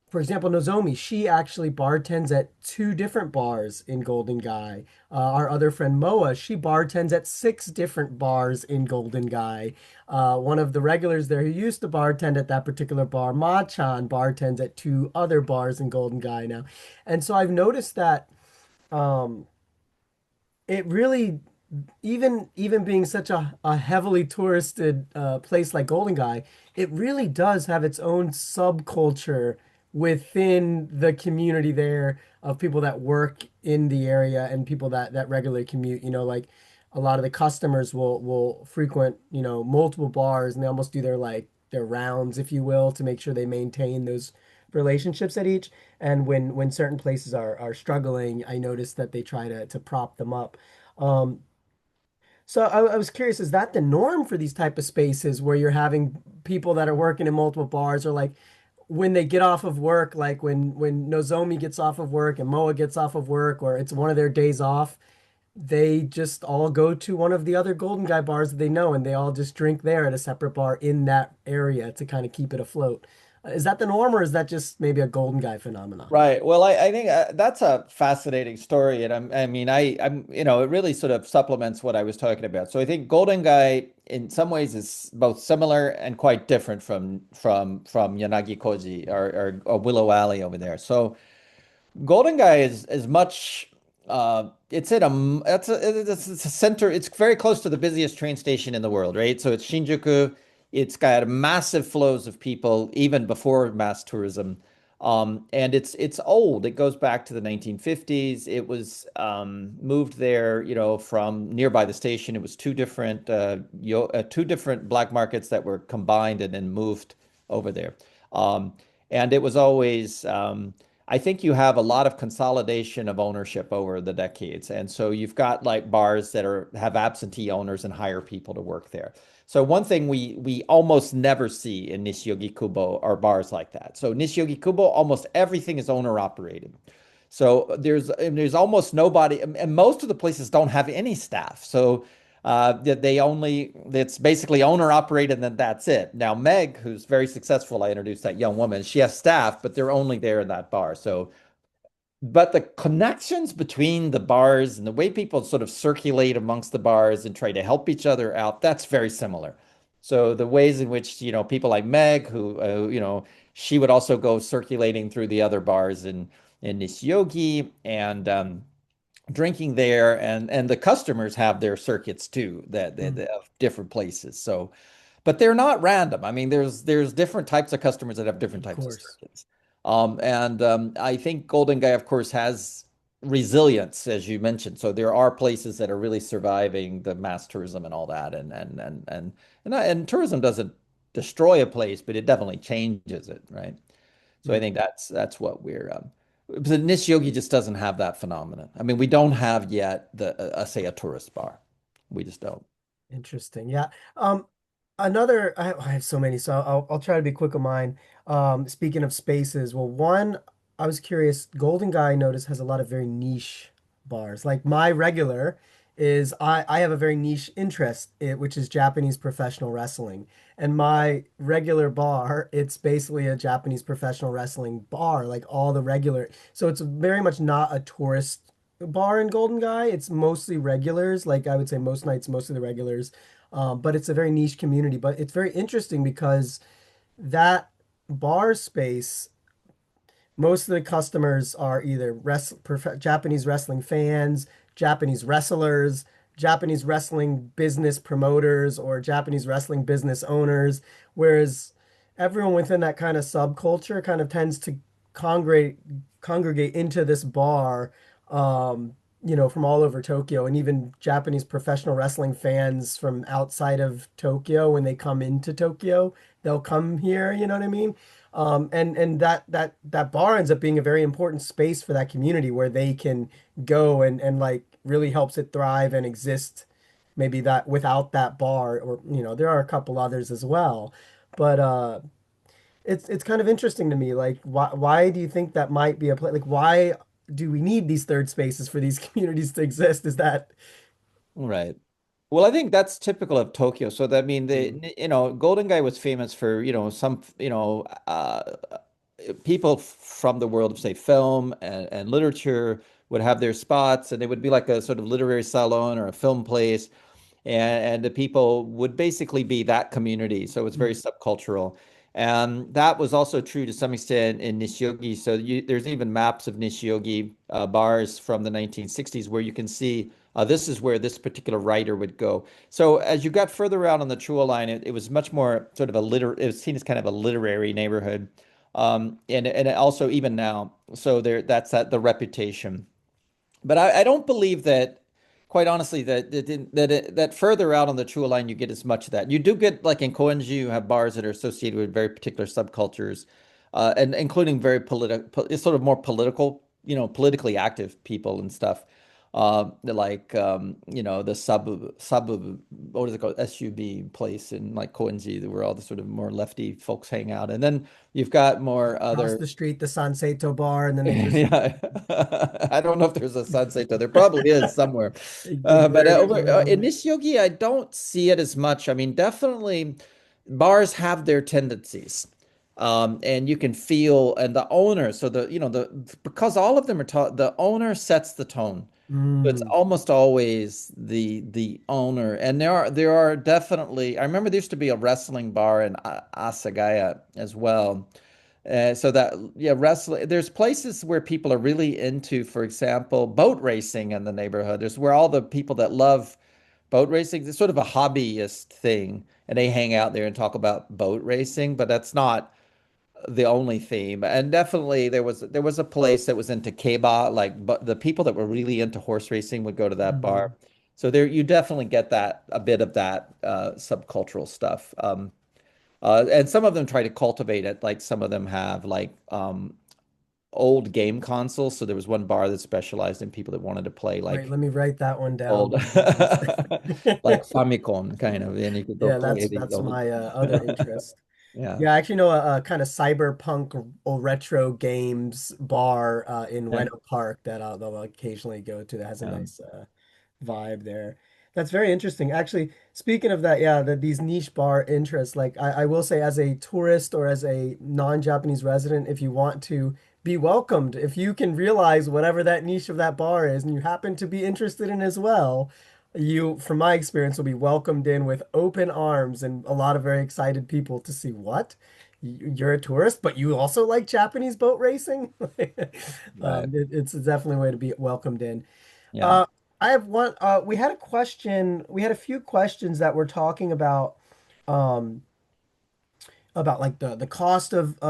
for example, Nozomi, she actually bartends at two different bars in Golden Guy. Our other friend Moa, she bartends at six different bars in Golden Guy. One of the regulars there who used to bartend at that particular bar, Ma-chan, bartends at two other bars in Golden Guy now. And so I've noticed that um, it really, even being such a heavily touristed place like Golden Guy, it really does have its own subculture within the community there of people that work in the area and people that regularly commute. Like a lot of the customers will frequent, multiple bars, and they almost do their rounds, if you will, to make sure they maintain those relationships at each. And when certain places are struggling, I noticed that they try to prop them up. Um, so I was curious, is that the norm for these type of spaces where you're having people that are working in multiple bars, or like when they get off of work, like when Nozomi gets off of work and Moa gets off of work, or it's one of their days off, they just all go to one of the other Golden Guy bars that they know, and they all just drink there at a separate bar in that area to kind of keep it afloat. Is that the norm, or is that just maybe a Golden Guy phenomenon? Right. Well, I think that's a fascinating story, and I mean, it really sort of supplements what I was talking about. So I think Golden Guy, in some ways, is both similar and quite different from Yanagi Koji or Willow Alley over there. So Golden Guy is much. It's at a it's a center. It's very close to the busiest train station in the world, right? So it's Shinjuku. It's got massive flows of people even before mass tourism. And it's old. It goes back to the 1950s. It was moved there, from nearby the station. It was two different black markets that were combined and then moved over there. Um, and it was always I think you have a lot of consolidation of ownership over the decades. And so you've got like bars that have absentee owners and hire people to work there. So one thing we almost never see in Nishiyogi Kubo are bars like that. So Nishiyogi Kubo, almost everything is owner operated. So there's almost nobody, and most of the places don't have any staff. So it's basically owner operated, and then that's it. Now Meg, who's very successful, I introduced that young woman. She has staff, but they're only there in that bar. So but the connections between the bars and the way people sort of circulate amongst the bars and try to help each other out, that's very similar. So the ways in which, people like Meg, who, she would also go circulating through the other bars in Nishiyogi and drinking there, and the customers have their circuits too, Mm, that of different places. So but they're not random. I mean, there's different types of customers that have different of types of course. circuits. And I think Golden Guy, of course, has resilience, as you mentioned. So there are places that are really surviving the mass tourism and all that, and tourism doesn't destroy a place, but it definitely changes it, right? So I Yeah. think that's what we're. But Nishiogi just doesn't have that phenomenon. I mean, we don't have yet say a tourist bar. We just don't. Interesting. Yeah. I have so many, so I'll try to be quick of mine. Speaking of spaces, well, one, I was curious, Golden Guy I noticed has a lot of very niche bars. Like my regular is I have a very niche interest, which is Japanese professional wrestling. And my regular bar, it's basically a Japanese professional wrestling bar, like all the regular. So it's very much not a tourist bar in Golden Guy. It's mostly regulars. Like I would say most nights, most of the regulars. But it's a very niche community. But it's very interesting because that bar space, most of the customers are either Japanese wrestling fans, Japanese wrestlers, Japanese wrestling business promoters, or Japanese wrestling business owners, whereas everyone within that kind of subculture kind of tends to congregate congregate into this bar, from all over Tokyo, and even Japanese professional wrestling fans from outside of Tokyo, when they come into Tokyo, they'll come here, you know what I mean? And that bar ends up being a very important space for that community where they can go and like really helps it thrive and exist. Maybe that without that bar, or there are a couple others as well, but it's kind of interesting to me. Like, why do you think that might be a play? Like, why do we need these third spaces for these communities to exist? Is that Right. Well, I think that's typical of Tokyo. So that I mean Mm, Golden Guy was famous for, some, people from the world of say film and literature would have their spots, and it would be like a sort of literary salon or a film place, and the people would basically be that community. So it's very mm, subcultural. And that was also true to some extent in Nishiogi. So there's even maps of Nishiogi bars from the 1960s where you can see this is where this particular writer would go. So as you got further out on the Chuo line, it was much more sort of it was seen as kind of a literary neighborhood. And also even now, so there that's that the reputation. But I don't believe that, quite honestly, that further out on the Chua line you get as much of that. You do get like in Koenji, you have bars that are associated with very particular subcultures, and including very political, it's sort of more political, politically active people and stuff. Like the what is it called? SUB place in like Koenji, where all the sort of more lefty folks hang out. And then you've got more Across other the street, the Sanseito bar, and then they just yeah, I don't know if there's a sunset though. There probably is somewhere. big But weird over in club. Nishiogi, I don't see it as much. I mean, definitely bars have their tendencies. And you can feel, and the owner, so because all of them are taught, the owner sets the tone. So it's Mm, almost always the owner. And there are definitely, I remember there used to be a wrestling bar in Asagaya as well. So that, yeah, wrestling, there's places where people are really into, for example, boat racing in the neighborhood. There's where all the people that love boat racing, it's sort of a hobbyist thing, and they hang out there and talk about boat racing, but that's not the only theme. And definitely there was a place that was into Keiba, like, but the people that were really into horse racing would go to that bar. mm. So there you definitely get that a bit of that subcultural stuff. And some of them try to cultivate it. Like some of them have like old game consoles. So there was one bar that specialized in people that wanted to play Wait, like let me write that one down old, because like Famicom kind of, and you could go yeah, play that's these that's old. my other interest. Yeah, Yeah, I actually know a kind of cyberpunk or retro games bar in yeah, Ueno Park that they'll occasionally go to that has a yeah, nice vibe there. That's very interesting. Actually, speaking of that, yeah, these niche bar interests, like I will say as a tourist or as a non-Japanese resident, if you want to be welcomed, if you can realize whatever that niche of that bar is and you happen to be interested in as well, you, from my experience, will be welcomed in with open arms and a lot of very excited people to see what? You're a tourist, but you also like Japanese boat racing? right. It's definitely a way to be welcomed in. Yeah. Uh, I have one. We had a question. We had a few questions that were talking um, about like the cost of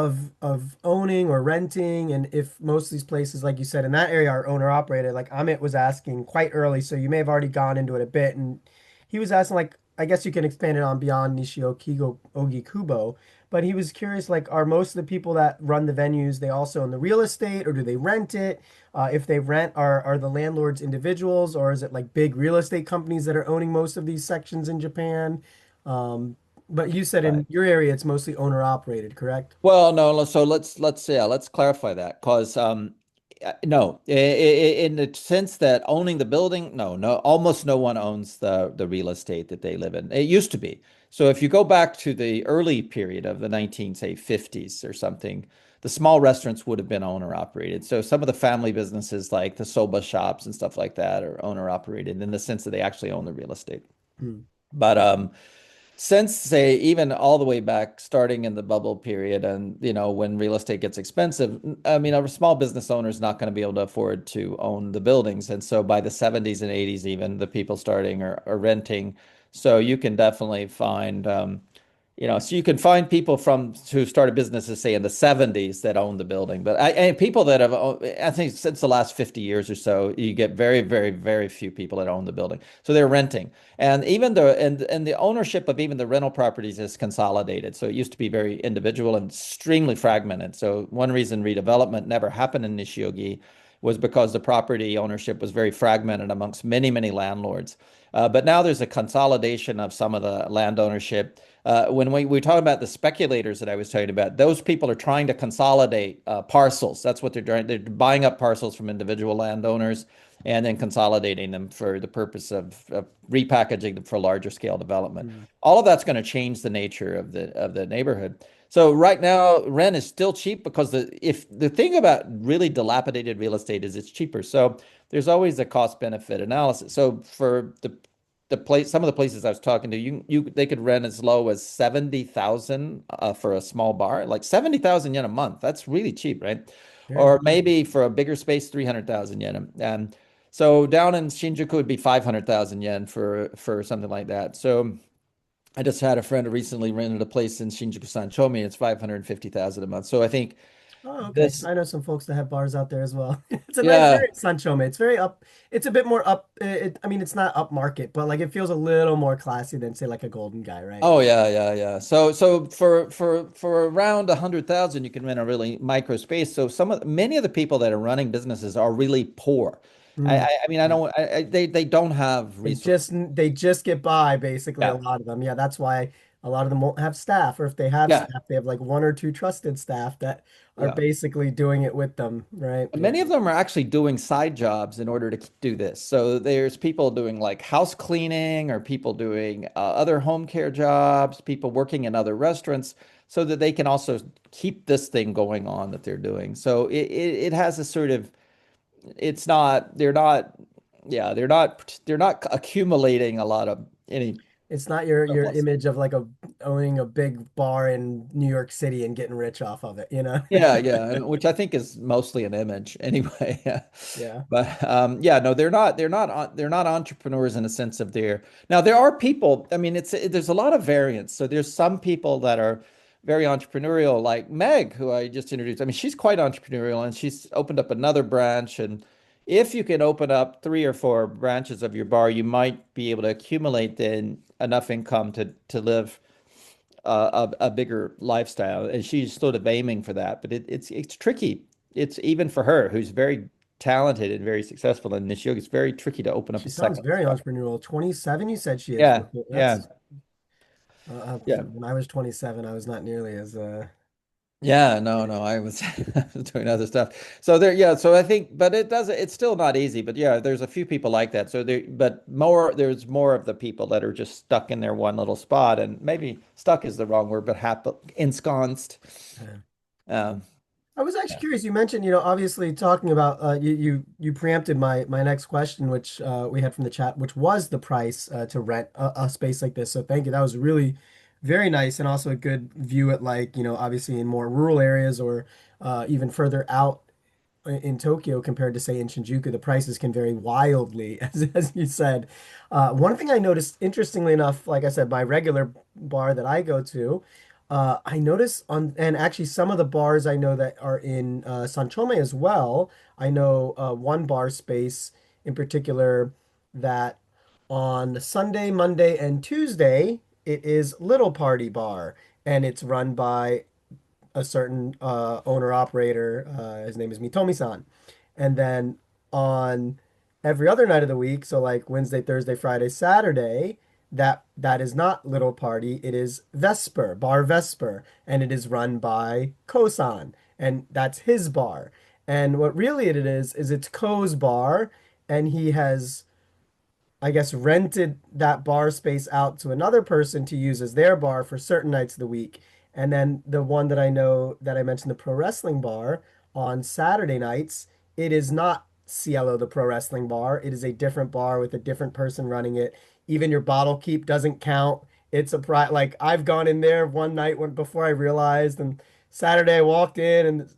owning or renting, and if most of these places, like you said, in that area are owner operated. Like Amit was asking quite early, so you may have already gone into it a bit, and he was asking like, I guess you can expand it on beyond Nishio Kigo Ogi Kubo, but he was curious like, are most of the people that run the venues they also own the real estate or do they rent it? If they rent, are the landlords individuals or is it like big real estate companies that are owning most of these sections in Japan? But you said Right. in your area it's mostly owner operated, correct? Well, no, so let's clarify that because no, in the sense that owning the building, no, almost no one owns the real estate that they live in. It used to be. So if you go back to the early period of the 19, say 50s or something, the small restaurants would have been owner operated. So some of the family businesses like the soba shops and stuff like that are owner operated in the sense that they actually own the real estate. Hmm. But since say even all the way back starting in the bubble period and when real estate gets expensive, I mean a small business owner is not going to be able to afford to own the buildings, and so by the 70s and 80s even the people starting are renting. So you can definitely find so you can find people from who started businesses, say in the 70s, that own the building. But and people that have, I think since the last 50 years or so, you get very, very, very few people that own the building. So they're renting. And even and the ownership of even the rental properties is consolidated. So it used to be very individual and extremely fragmented. So one reason redevelopment never happened in Nishiogi was because the property ownership was very fragmented amongst many, many landlords. But now there's a consolidation of some of the land ownership. When we talk about the speculators that I was talking about, those people are trying to consolidate parcels. That's what they're doing. They're buying up parcels from individual landowners and then consolidating them for the purpose of repackaging them for larger scale development. Hmm. All of that's going to change the nature of the neighborhood. So right now, rent is still cheap because if the thing about really dilapidated real estate is it's cheaper. So there's always a cost benefit analysis. So for the place, some of the places I was talking to, they could rent as low as 70,000 for a small bar, like 70,000 yen a month. That's really cheap, right? Yeah. Or maybe for a bigger space, 300,000 yen. So down in Shinjuku would be 500,000 yen for something like that. So I just had a friend who recently rented a place in Shinjuku Sanchomi. It's 550,000 a month. So I think Oh, okay. this, I know some folks that have bars out there as well. It's a nice, yeah. very Sanchome. It's very up. It's a bit more up. I mean, it's not upmarket, but like it feels a little more classy than say like a Golden Guy, right? Oh yeah, yeah, yeah. So for around 100,000, you can rent a really micro space. So many of the people that are running businesses are really poor. Mm. I mean, I don't, they don't have resources. They just get by basically a Yeah, lot of them. Yeah, that's why a lot of them won't have staff, or if they have yeah, staff, they have like one or two trusted staff that are yeah. basically doing it with them, right? And Yeah. many of them are actually doing side jobs in order to do this. So there's people doing like house cleaning or people doing other home care jobs, people working in other restaurants so that they can also keep this thing going on that they're doing. So it has a sort of, it's not, they're not, yeah, they're not accumulating a lot of any It's not your surplus. image of like a owning a big bar in New York City and getting rich off of it, you know? Yeah, yeah, and which I think is mostly an image anyway. Yeah. Yeah. But yeah, no, they're not entrepreneurs in a sense of their. Now there are people, I mean there's a lot of variance. So there's some people that are very entrepreneurial like Meg, who I just introduced. I mean, she's quite entrepreneurial and she's opened up another branch, and if you can open up 3 or 4 branches of your bar, you might be able to accumulate then enough income to live a bigger lifestyle, and she's sort of aiming for that. But it's tricky. It's even for her, who's very talented and very successful in this yoga. It's very tricky to open up She a sounds second very spot. entrepreneurial. 27, you said she is. Yeah, Okay, yeah, that's yeah, when I was 27, I was not nearly as yeah. No, no, I was, I was doing other stuff. So there, yeah. So I think, but it does. It's still not easy. But yeah, there's a few people like that. So there, but there's more of the people that are just stuck in their one little spot, and maybe stuck is the wrong word, but happy ensconced. uh, Um, I was actually curious. You mentioned, obviously talking about you preempted my next question, which we had from the chat, which was the price to rent a space like this. So thank you. That was really very nice, and also a good view at like, obviously in more rural areas or even further out in Tokyo compared to say in Shinjuku, the prices can vary wildly, as you said. One thing I noticed, interestingly enough, like I said, my regular bar that I go to, I notice and actually some of the bars I know that are in Sanchome as well. I know one bar space in particular that on Sunday, Monday, and Tuesday, it is Little Party Bar, and it's run by a certain owner operator. His name is Mitomi-san. And then on every other night of the week, so like Wednesday, Thursday, Friday, Saturday, that is not Little Party. It is Vesper, Bar Vesper, and it is run by Kosan, and that's his bar. And what really it is it's Ko's bar, and he has I guess, rented that bar space out to another person to use as their bar for certain nights of the week. And then the one that I know that I mentioned, the pro wrestling bar on Saturday nights, it is not Cielo, the pro wrestling bar. It is a different bar with a different person running it. Even your bottle keep doesn't count. It's a like I've gone in there one night when before I realized, and Saturday I walked in and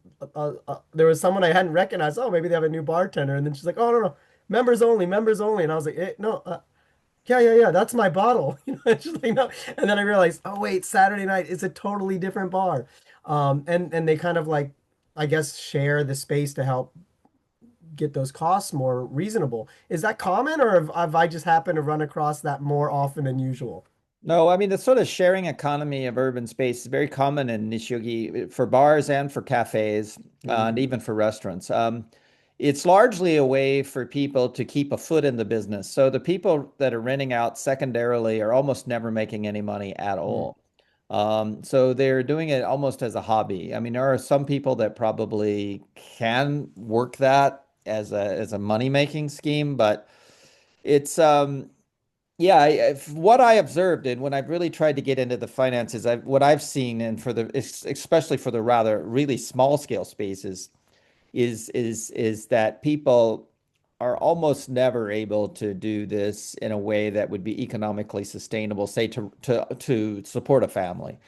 there was someone I hadn't recognized. Oh, maybe they have a new bartender, and then she's like, "Oh no, no, members only, members only." And I was like, no, yeah, yeah, yeah, that's my bottle. It's just like, no. And then I realized, oh, wait, Saturday night is a totally different bar. And they kind of like, I guess, share the space to help get those costs more reasonable. Is that common, or have I just happened to run across that more often than usual? No, I mean, the sort of sharing economy of urban space is very common in Nishugi for bars and for cafes, and Mm, even for restaurants. It's largely a way for people to keep a foot in the business. So the people that are renting out secondarily are almost never making any money at mm, all. So they're doing it almost as a hobby. I mean, there are some people that probably can work that as a money-making scheme, but it's yeah, what I observed and when I've really tried to get into the finances, what I've seen and for the especially for the rather really small scale spaces is that people are almost never able to do this in a way that would be economically sustainable, say to support a family.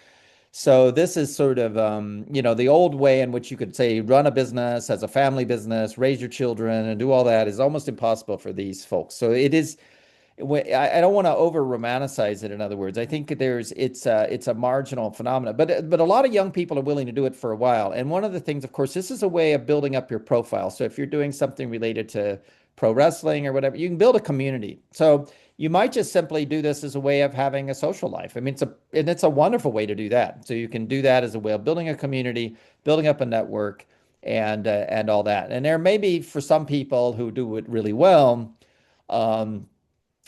So this is sort of the old way in which you could say run a business as a family business, raise your children and do all that is almost impossible for these folks. So I don't want to over romanticize it. In other words, I think it's a marginal phenomenon, but a lot of young people are willing to do it for a while. And one of the things, of course, this is a way of building up your profile. So if you're doing something related to pro wrestling or whatever, you can build a community. So you might just simply do this as a way of having a social life. I mean, it's a wonderful way to do that. So you can do that as a way of building a community, building up a network, and all that. And there may be for some people who do it really well. Um,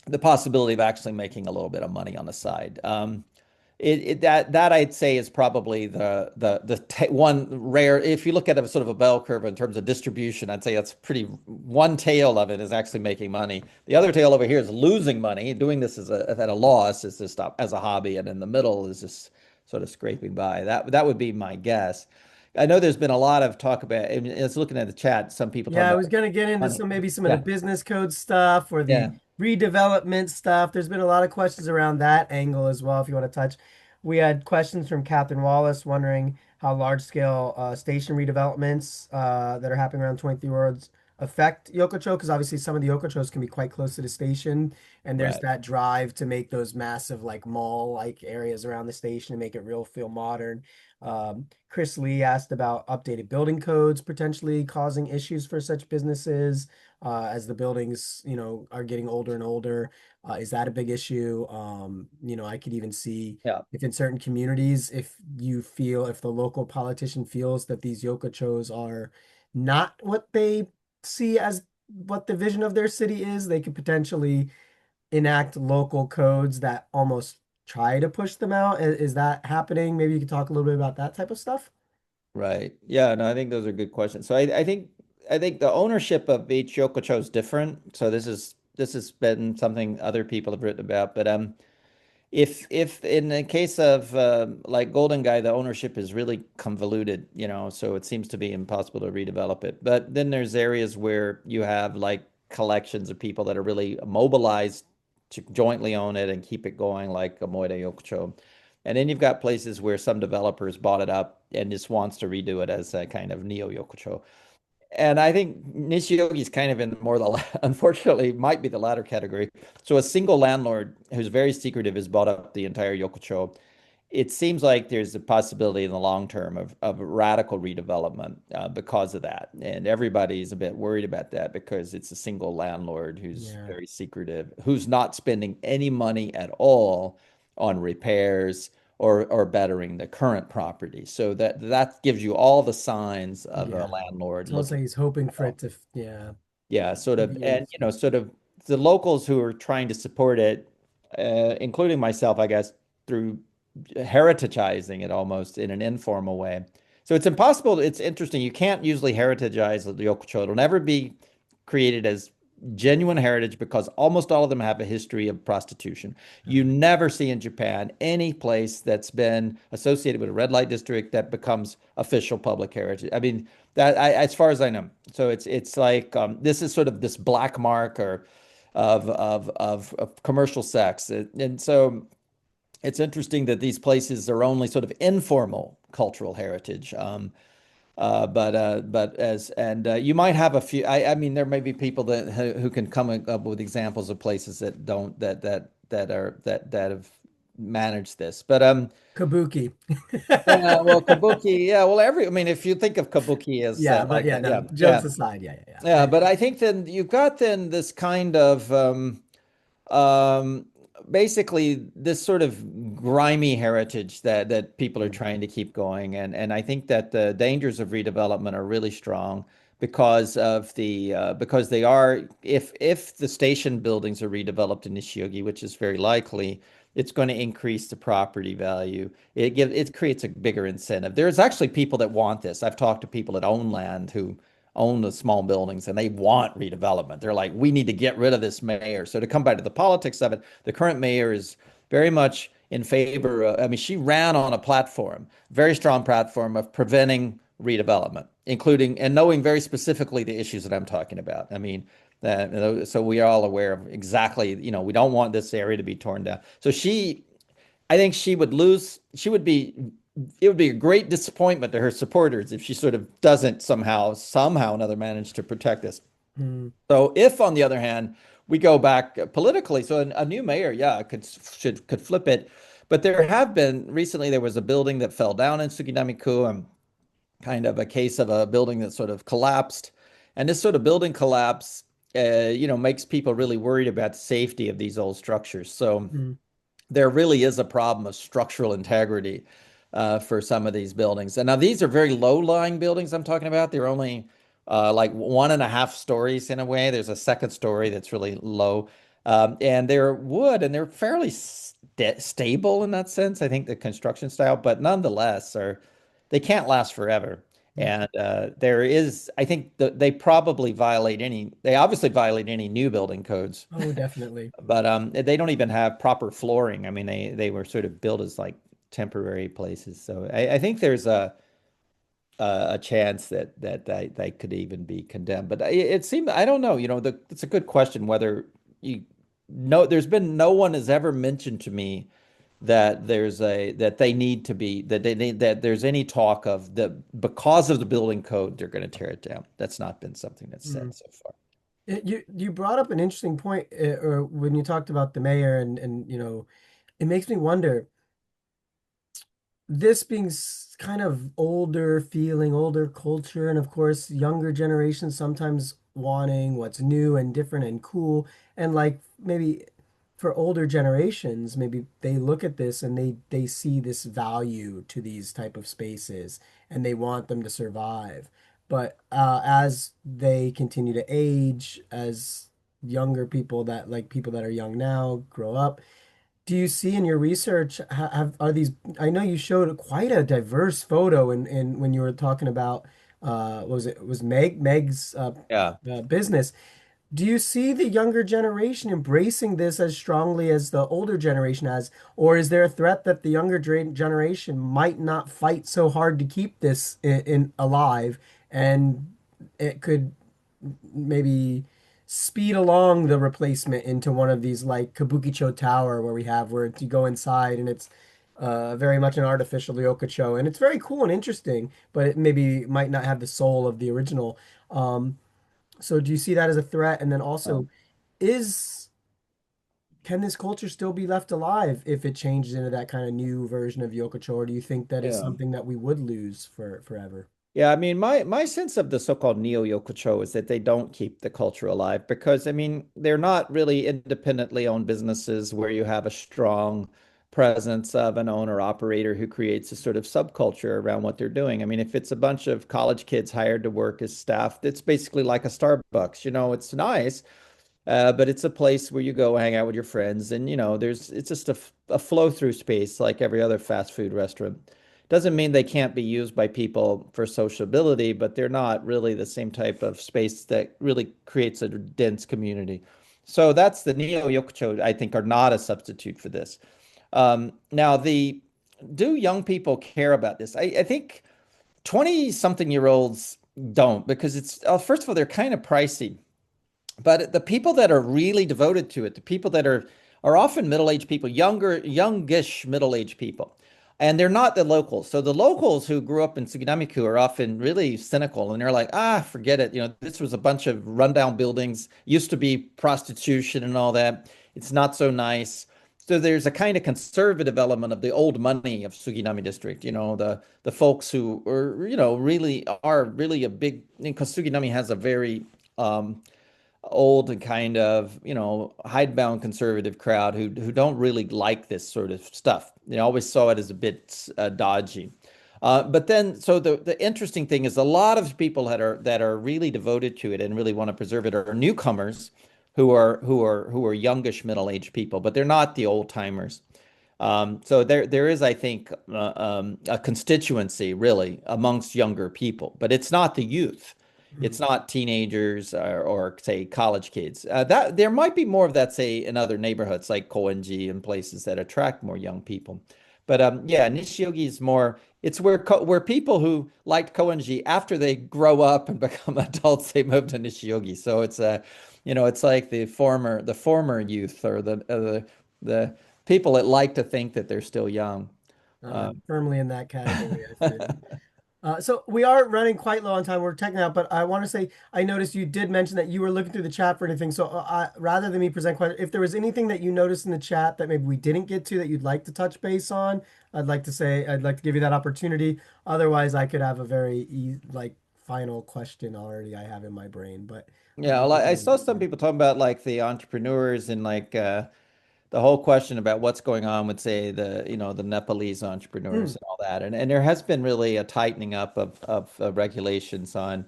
the possibility of actually making a little bit of money on the side. That I'd say is probably the one rare. If you look at a sort of a bell curve in terms of distribution, I'd say that's pretty. One tail of it is actually making money. The other tail over here is losing money. Doing this at a loss is just as a hobby, and in the middle is just sort of scraping by. That would be my guess. I know there's been a lot of talk about. I mean, it's looking at the chat. Some people talking Yeah, I about was gonna get into money. some maybe some of the Yeah, business code stuff or the yeah, redevelopment stuff. There's been a lot of questions around that angle as well, if you want to touch. We had questions from Catherine Wallace wondering how large scale station redevelopments that are happening around 23 roads affect Yokocho, because obviously some of the Yokochos can be quite close to the station, and there's right. that drive to make those massive like mall-like areas around the station and make it real feel modern. Chris Lee asked about updated building codes potentially causing issues for such businesses as the buildings, are getting older and older. Is that a big issue? I could even see Yeah. if in certain communities, if the local politician feels that these yokochos are not what they see as what the vision of their city is, they could potentially enact local codes that almost try to push them out. Is that happening? Maybe you could talk a little bit about that type of stuff. Right. Yeah, no, I think those are good questions. So I think the ownership of each yokocho is different. So this has been something other people have written about. But if in the case of like Golden Guy, the ownership is really convoluted, so it seems to be impossible to redevelop it. But then there's areas where you have like collections of people that are really mobilized to jointly own it and keep it going, like Moeda Yokocho. And then you've got places where some developers bought it up and just wants to redo it as a kind of neo Yokocho. And I think Nishiogi is kind of in more unfortunately, might be the latter category. So a single landlord who's very secretive has bought up the entire Yokocho. It seems like there's a possibility in the long term of radical redevelopment because of that. And everybody's a bit worried about that because it's a single landlord who's Yeah. very secretive, who's not spending any money at all on repairs or bettering the current property. So that gives you all the signs of a Yeah. landlord It's almost like looking. he's hoping for it to, yeah, Yeah, sort of, and deviate. sort of the locals who are trying to support it, including myself, I guess, through heritagizing it almost in an informal way. So it's impossible. It's interesting. You can't usually heritagize the Yokocho. It'll never be created as genuine heritage because almost all of them have a history of prostitution. You never see in Japan any place that's been associated with a red light district that becomes official public heritage. I mean, as far as I know. So it's like this is sort of this black mark or of commercial sex, and so it's interesting that these places are only sort of informal cultural heritage. But as and you might have a few. I mean, there may be people who can come up with examples of places that don't that have managed this. But Kabuki. yeah, well, kabuki, yeah, well, I mean, if you think of kabuki as Yeah, but like yeah, no, yeah, jokes yeah, aside, yeah, yeah, yeah. yeah, but I think then you've got then this kind of um, basically this sort of grimy heritage that people are trying to keep going, and I think that the dangers of redevelopment are really strong because they are if the station buildings are redeveloped in Nishiogi, which is very likely, it's going to increase the property value. It creates a bigger incentive. There's actually people that want this. I've talked to people that own land who own the small buildings and they want redevelopment. They're like, we need to get rid of this mayor. So to come back to the politics of it, the current mayor is very much in favor of, I mean, she ran on a platform, very strong platform of preventing redevelopment, including and knowing very specifically the issues that I'm talking about. I mean, so we are all aware of exactly, we don't want this area to be torn down. So I think she would lose. It would be a great disappointment to her supporters if she sort of doesn't somehow another manage to protect this. Hmm. So if, on the other hand, we go back politically. So a new mayor, yeah, could flip it. But there have been recently there was a building that fell down in Suginami-ku, kind of a case of a building that sort of collapsed. And this sort of building collapse, makes people really worried about the safety of these old structures. So Mm. there really is a problem of structural integrity for some of these buildings. And now these are very low-lying buildings I'm talking about. They're only like 1.5 stories in a way. There's a second story that's really low. And they're wood and they're fairly stable in that sense, I think the construction style, but nonetheless they can't last forever. Mm. And there is, I think they probably they obviously violate any new building codes, Oh, definitely. but they don't even have proper flooring. I mean, they were sort of built as like temporary places. So I think there's a chance that they could even be condemned. But it seemed I don't know. It's a good question whether you know. There's been no one has ever mentioned to me that that they need to be that they need that there's any talk of the because of the building code they're going to tear it down. That's not been something that's said Mm. so far. You brought up an interesting point, or when you talked about the mayor, and it makes me wonder, this being kind of older feeling, older culture, and of course, younger generations sometimes wanting what's new and different and cool. And like maybe for older generations, maybe they look at this and they see this value to these type of spaces and they want them to survive. But as they continue to age, as younger people that like people that are young now grow up, do you see in your research are these? I know you showed quite a diverse photo in when you were talking about what was it? It was Meg's Yeah. business. Do you see the younger generation embracing this as strongly as the older generation has, or is there a threat that the younger generation might not fight so hard to keep this in alive, and it could maybe speed along the replacement into one of these like Kabukicho Tower where we have where you go inside and it's very much an artificial ryokucho and it's very cool and interesting, but it maybe might not have the soul of the original. So do you see that as a threat? And then Um, also, is can this culture still be left alive if it changes into that kind of new version of ryokucho, or do you think that is yeah. something that we would lose for forever? Yeah, I mean, my sense of the so-called neo-yokocho is that they don't keep the culture alive because, I mean, they're not really independently owned businesses where you have a strong presence of an owner operator who creates a sort of subculture around what they're doing. I mean, if it's a bunch of college kids hired to work as staff, it's basically like a Starbucks. It's nice, but it's a place where you go hang out with your friends, and it's just a flow through space like every other fast food restaurant. Doesn't mean they can't be used by people for sociability, but they're not really the same type of space that really creates a dense community. So that's the neo yokocho, I think, are not a substitute for this. Now, the do young people care about this? I think 20 something year olds don't because first of all, they're kind of pricey. But the people that are really devoted to it, the people that are often middle-aged people, youngish middle-aged people. And they're not the locals. So the locals who grew up in Suginamiku are often really cynical and they're like, forget it. This was a bunch of rundown buildings, used to be prostitution and all that. It's not so nice. So there's a kind of conservative element of the old money of Suginami district, the folks who are, really are really a big, because Suginami has a very old and kind of, hidebound conservative crowd who don't really like this sort of stuff. They always saw it as a bit dodgy. But then, so the interesting thing is a lot of people that are really devoted to it and really want to preserve it are newcomers who are youngish middle-aged people, but they're not the old timers. So there is, I think, a constituency really amongst younger people, but it's not the youth. It's not teenagers or say college kids. That there might be more of that, say, in other neighborhoods like Koenji and places that attract more young people. But yeah, Nishiogi is more. It's where people who liked Koenji after they grow up and become adults, they move to Nishiogi. So it's like the former youth or the people that like to think that they're still young. I'm firmly in that category, I feel. So we are running quite low on time. We're teching out, but I want to say I noticed you did mention that you were looking through the chat for anything. So rather than me present questions, if there was anything that you noticed in the chat that maybe we didn't get to that you'd like to touch base on, I'd like to give you that opportunity. Otherwise, I could have a very like final question already I have in my brain, but I'd Yeah, love well, to I hear saw what some you. people talking about like the entrepreneurs and like the whole question about what's going on with, say, the Nepalese entrepreneurs Mm, and all that, and there has been really a tightening up of regulations on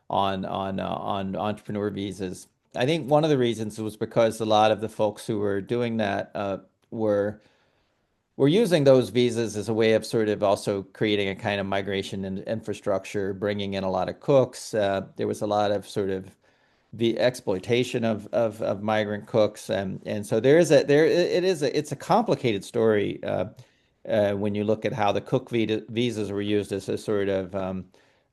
entrepreneur visas. I think one of the reasons was because a lot of the folks who were doing that were were using those visas as a way of sort of also creating a kind of migration and infrastructure, bringing in a lot of cooks. There was a lot of sort of the exploitation of migrant cooks, and so there is a there it is a it's a complicated story when you look at how the cook visas were used as a sort of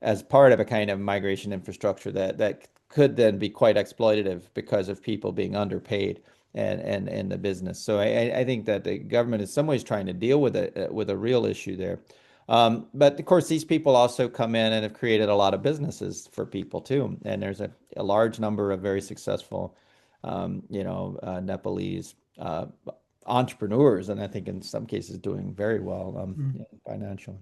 as part of a kind of migration infrastructure that could then be quite exploitative because of people being underpaid and the business. So I think that the government in some ways trying to deal with a real issue there. But of course, these people also come in and have created a lot of businesses for people too. And there's a large number of very successful, Nepalese entrepreneurs, and I think in some cases doing very well mm. financially.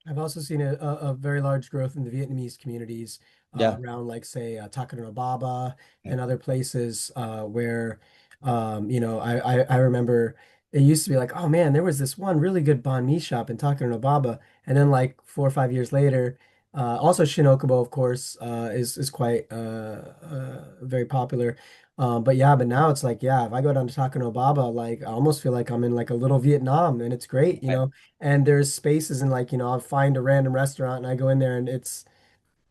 I've also seen a very large growth in the Vietnamese communities Yeah. around, like, say, Takano Baba Yeah. and other places where, I remember it used to be like, oh man, there was this one really good banh mi shop in Takano Baba, and then like 4 or 5 years later, also Shinokubo, of course, is quite very popular. But now it's like, yeah, if I go down to Takano Baba, like I almost feel like I'm in like a little Vietnam, and it's great, you Right. know. And there's spaces and like, I'll find a random restaurant and I go in there and it's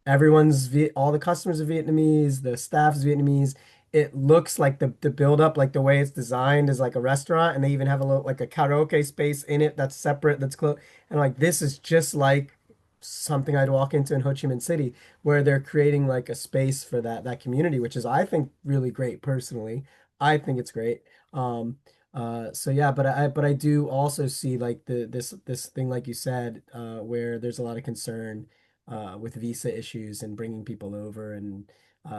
all the customers are Vietnamese, the staff is Vietnamese. It looks like the build up, like the way it's designed is like a restaurant, and they even have a little like a karaoke space in it that's separate, that's close. And like this is just like something I'd walk into in Ho Chi Minh City, where they're creating like a space for that community, which is I think really great personally. I think it's great. So yeah, but I do also see like this thing like you said, where there's a lot of concern with visa issues and bringing people over. And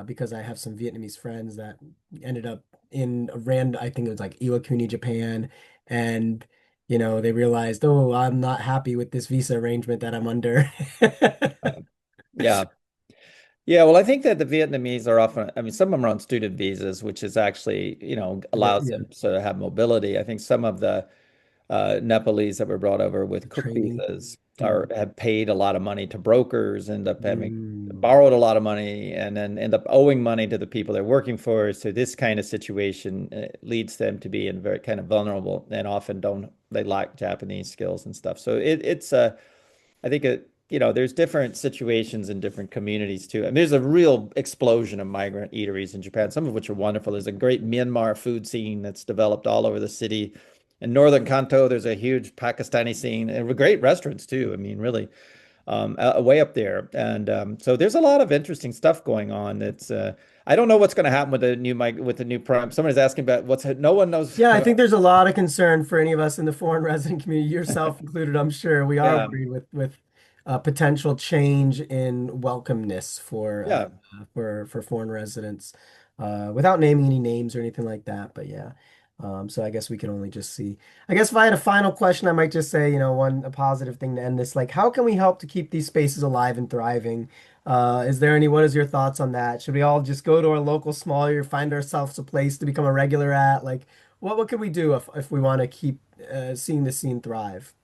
because I have some Vietnamese friends that ended up in a random, I think it was like Iwakuni, Japan, and they realized, oh, I'm not happy with this visa arrangement that I'm under. Yeah. Yeah, well, I think that the Vietnamese are often, I mean, some of them are on student visas, which is actually, allows Yeah, them to have mobility. I think some of the Nepalese that were brought over with the cook training. visas Mm. have paid a lot of money to brokers, end up having Mm. borrowed a lot of money, and then end up owing money to the people they're working for. So this kind of situation leads them to be in very kind of vulnerable and often don't they lack Japanese skills and stuff. So it's I think there's different situations in different communities too. And there's a real explosion of migrant eateries in Japan, some of which are wonderful. There's a great Myanmar food scene that's developed all over the city. In northern Kanto, there's a huge Pakistani scene and great restaurants too. I mean, really, way up there. And so there's a lot of interesting stuff going on. I don't know what's going to happen with the new prime. Someone is asking about no one knows. Yeah, I think there's a lot of concern for any of us in the foreign resident community, yourself included. I'm sure we are Yeah, worried with potential change in welcomeness yeah. for foreign residents, without naming any names or anything like that. But yeah, so I guess we can only just see. I guess if I had a final question, I might just say, a positive thing to end this. Like, how can we help to keep these spaces alive and thriving? What is your thoughts on that? Should we all just go to our local smaller, find ourselves a place to become a regular at? Like, what can we do if we want to keep seeing the scene thrive?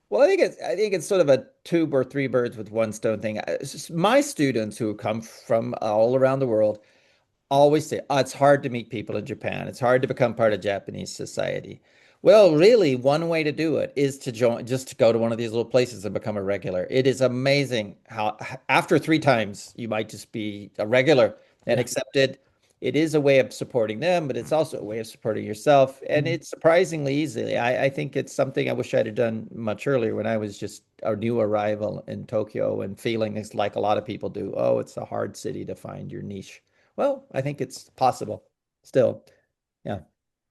Well, I think it's sort of a two or three birds with one stone thing. My students who come from all around the world always say, oh, it's hard to meet people in Japan. It's hard to become part of Japanese society. Well, really, one way to do it is just to go to one of these little places and become a regular. It is amazing how after three times you might just be a regular and Yeah. accepted. It is a way of supporting them, but it's also a way of supporting yourself. And Mm. it's surprisingly easy. I think it's something I wish I'd have done much earlier when I was just a new arrival in Tokyo and feeling it's like a lot of people do. Oh, it's a hard city to find your niche. Well, I think it's possible still. Yeah.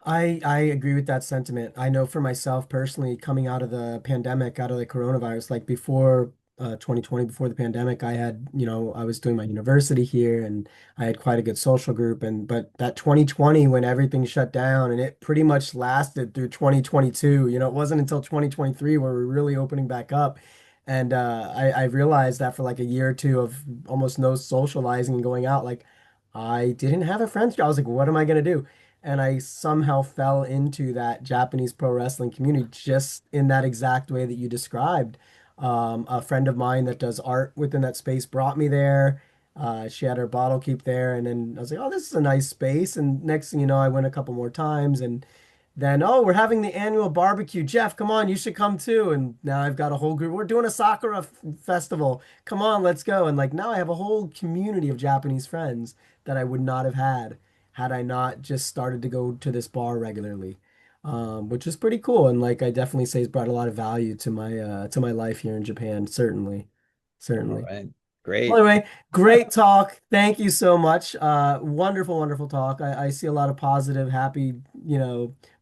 I agree with that sentiment. I know for myself personally, coming out of the pandemic, out of the coronavirus, like before. 2020 before the pandemic, I had, I was doing my university here and I had quite a good social group. But that 2020, when everything shut down and it pretty much lasted through 2022, it wasn't until 2023 where we're really opening back up. And I realized that for like a year or two of almost no socializing and going out, like I didn't have a friends. I was like, what am I going to do? And I somehow fell into that Japanese pro wrestling community just in that exact way that you described. A friend of mine that does art within that space brought me there. She had her bottle keep there, and then I was like, "Oh, this is a nice space." And next thing you know, I went a couple more times, and then, oh, we're having the annual barbecue. Jeff, come on, you should come too. And now I've got a whole group. We're doing a Sakura festival. Come on, let's go. And like now I have a whole community of Japanese friends that I would not have had I not just started to go to this bar regularly, which is pretty cool. And like I definitely say, it's brought a lot of value to my life here in Japan. Certainly, All certainly. right. Well, Great. anyway, great talk. Thank you so much. Wonderful, wonderful talk. I see a lot of positive, happy,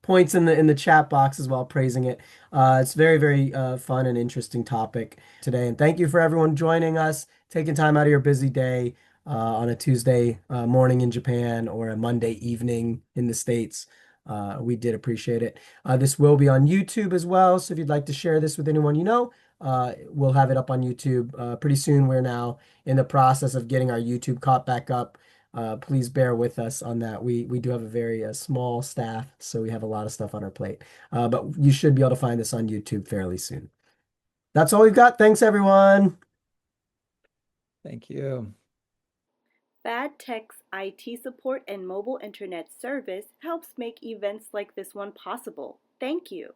points in the chat box as well, praising it. It's very, very fun and interesting topic today. And thank you for everyone joining us, taking time out of your busy day on a Tuesday morning in Japan or a Monday evening in the States. We did appreciate it. This will be on YouTube as well. So if you'd like to share this with anyone you know, we'll have it up on YouTube pretty soon. We're now in the process of getting our YouTube caught back up. Please bear with us on that. We do have a very small staff, so we have a lot of stuff on our plate. But you should be able to find this on YouTube fairly soon. That's all we've got. Thanks, everyone. Thank you. FadTech's IT support and mobile internet service helps make events like this one possible. Thank you.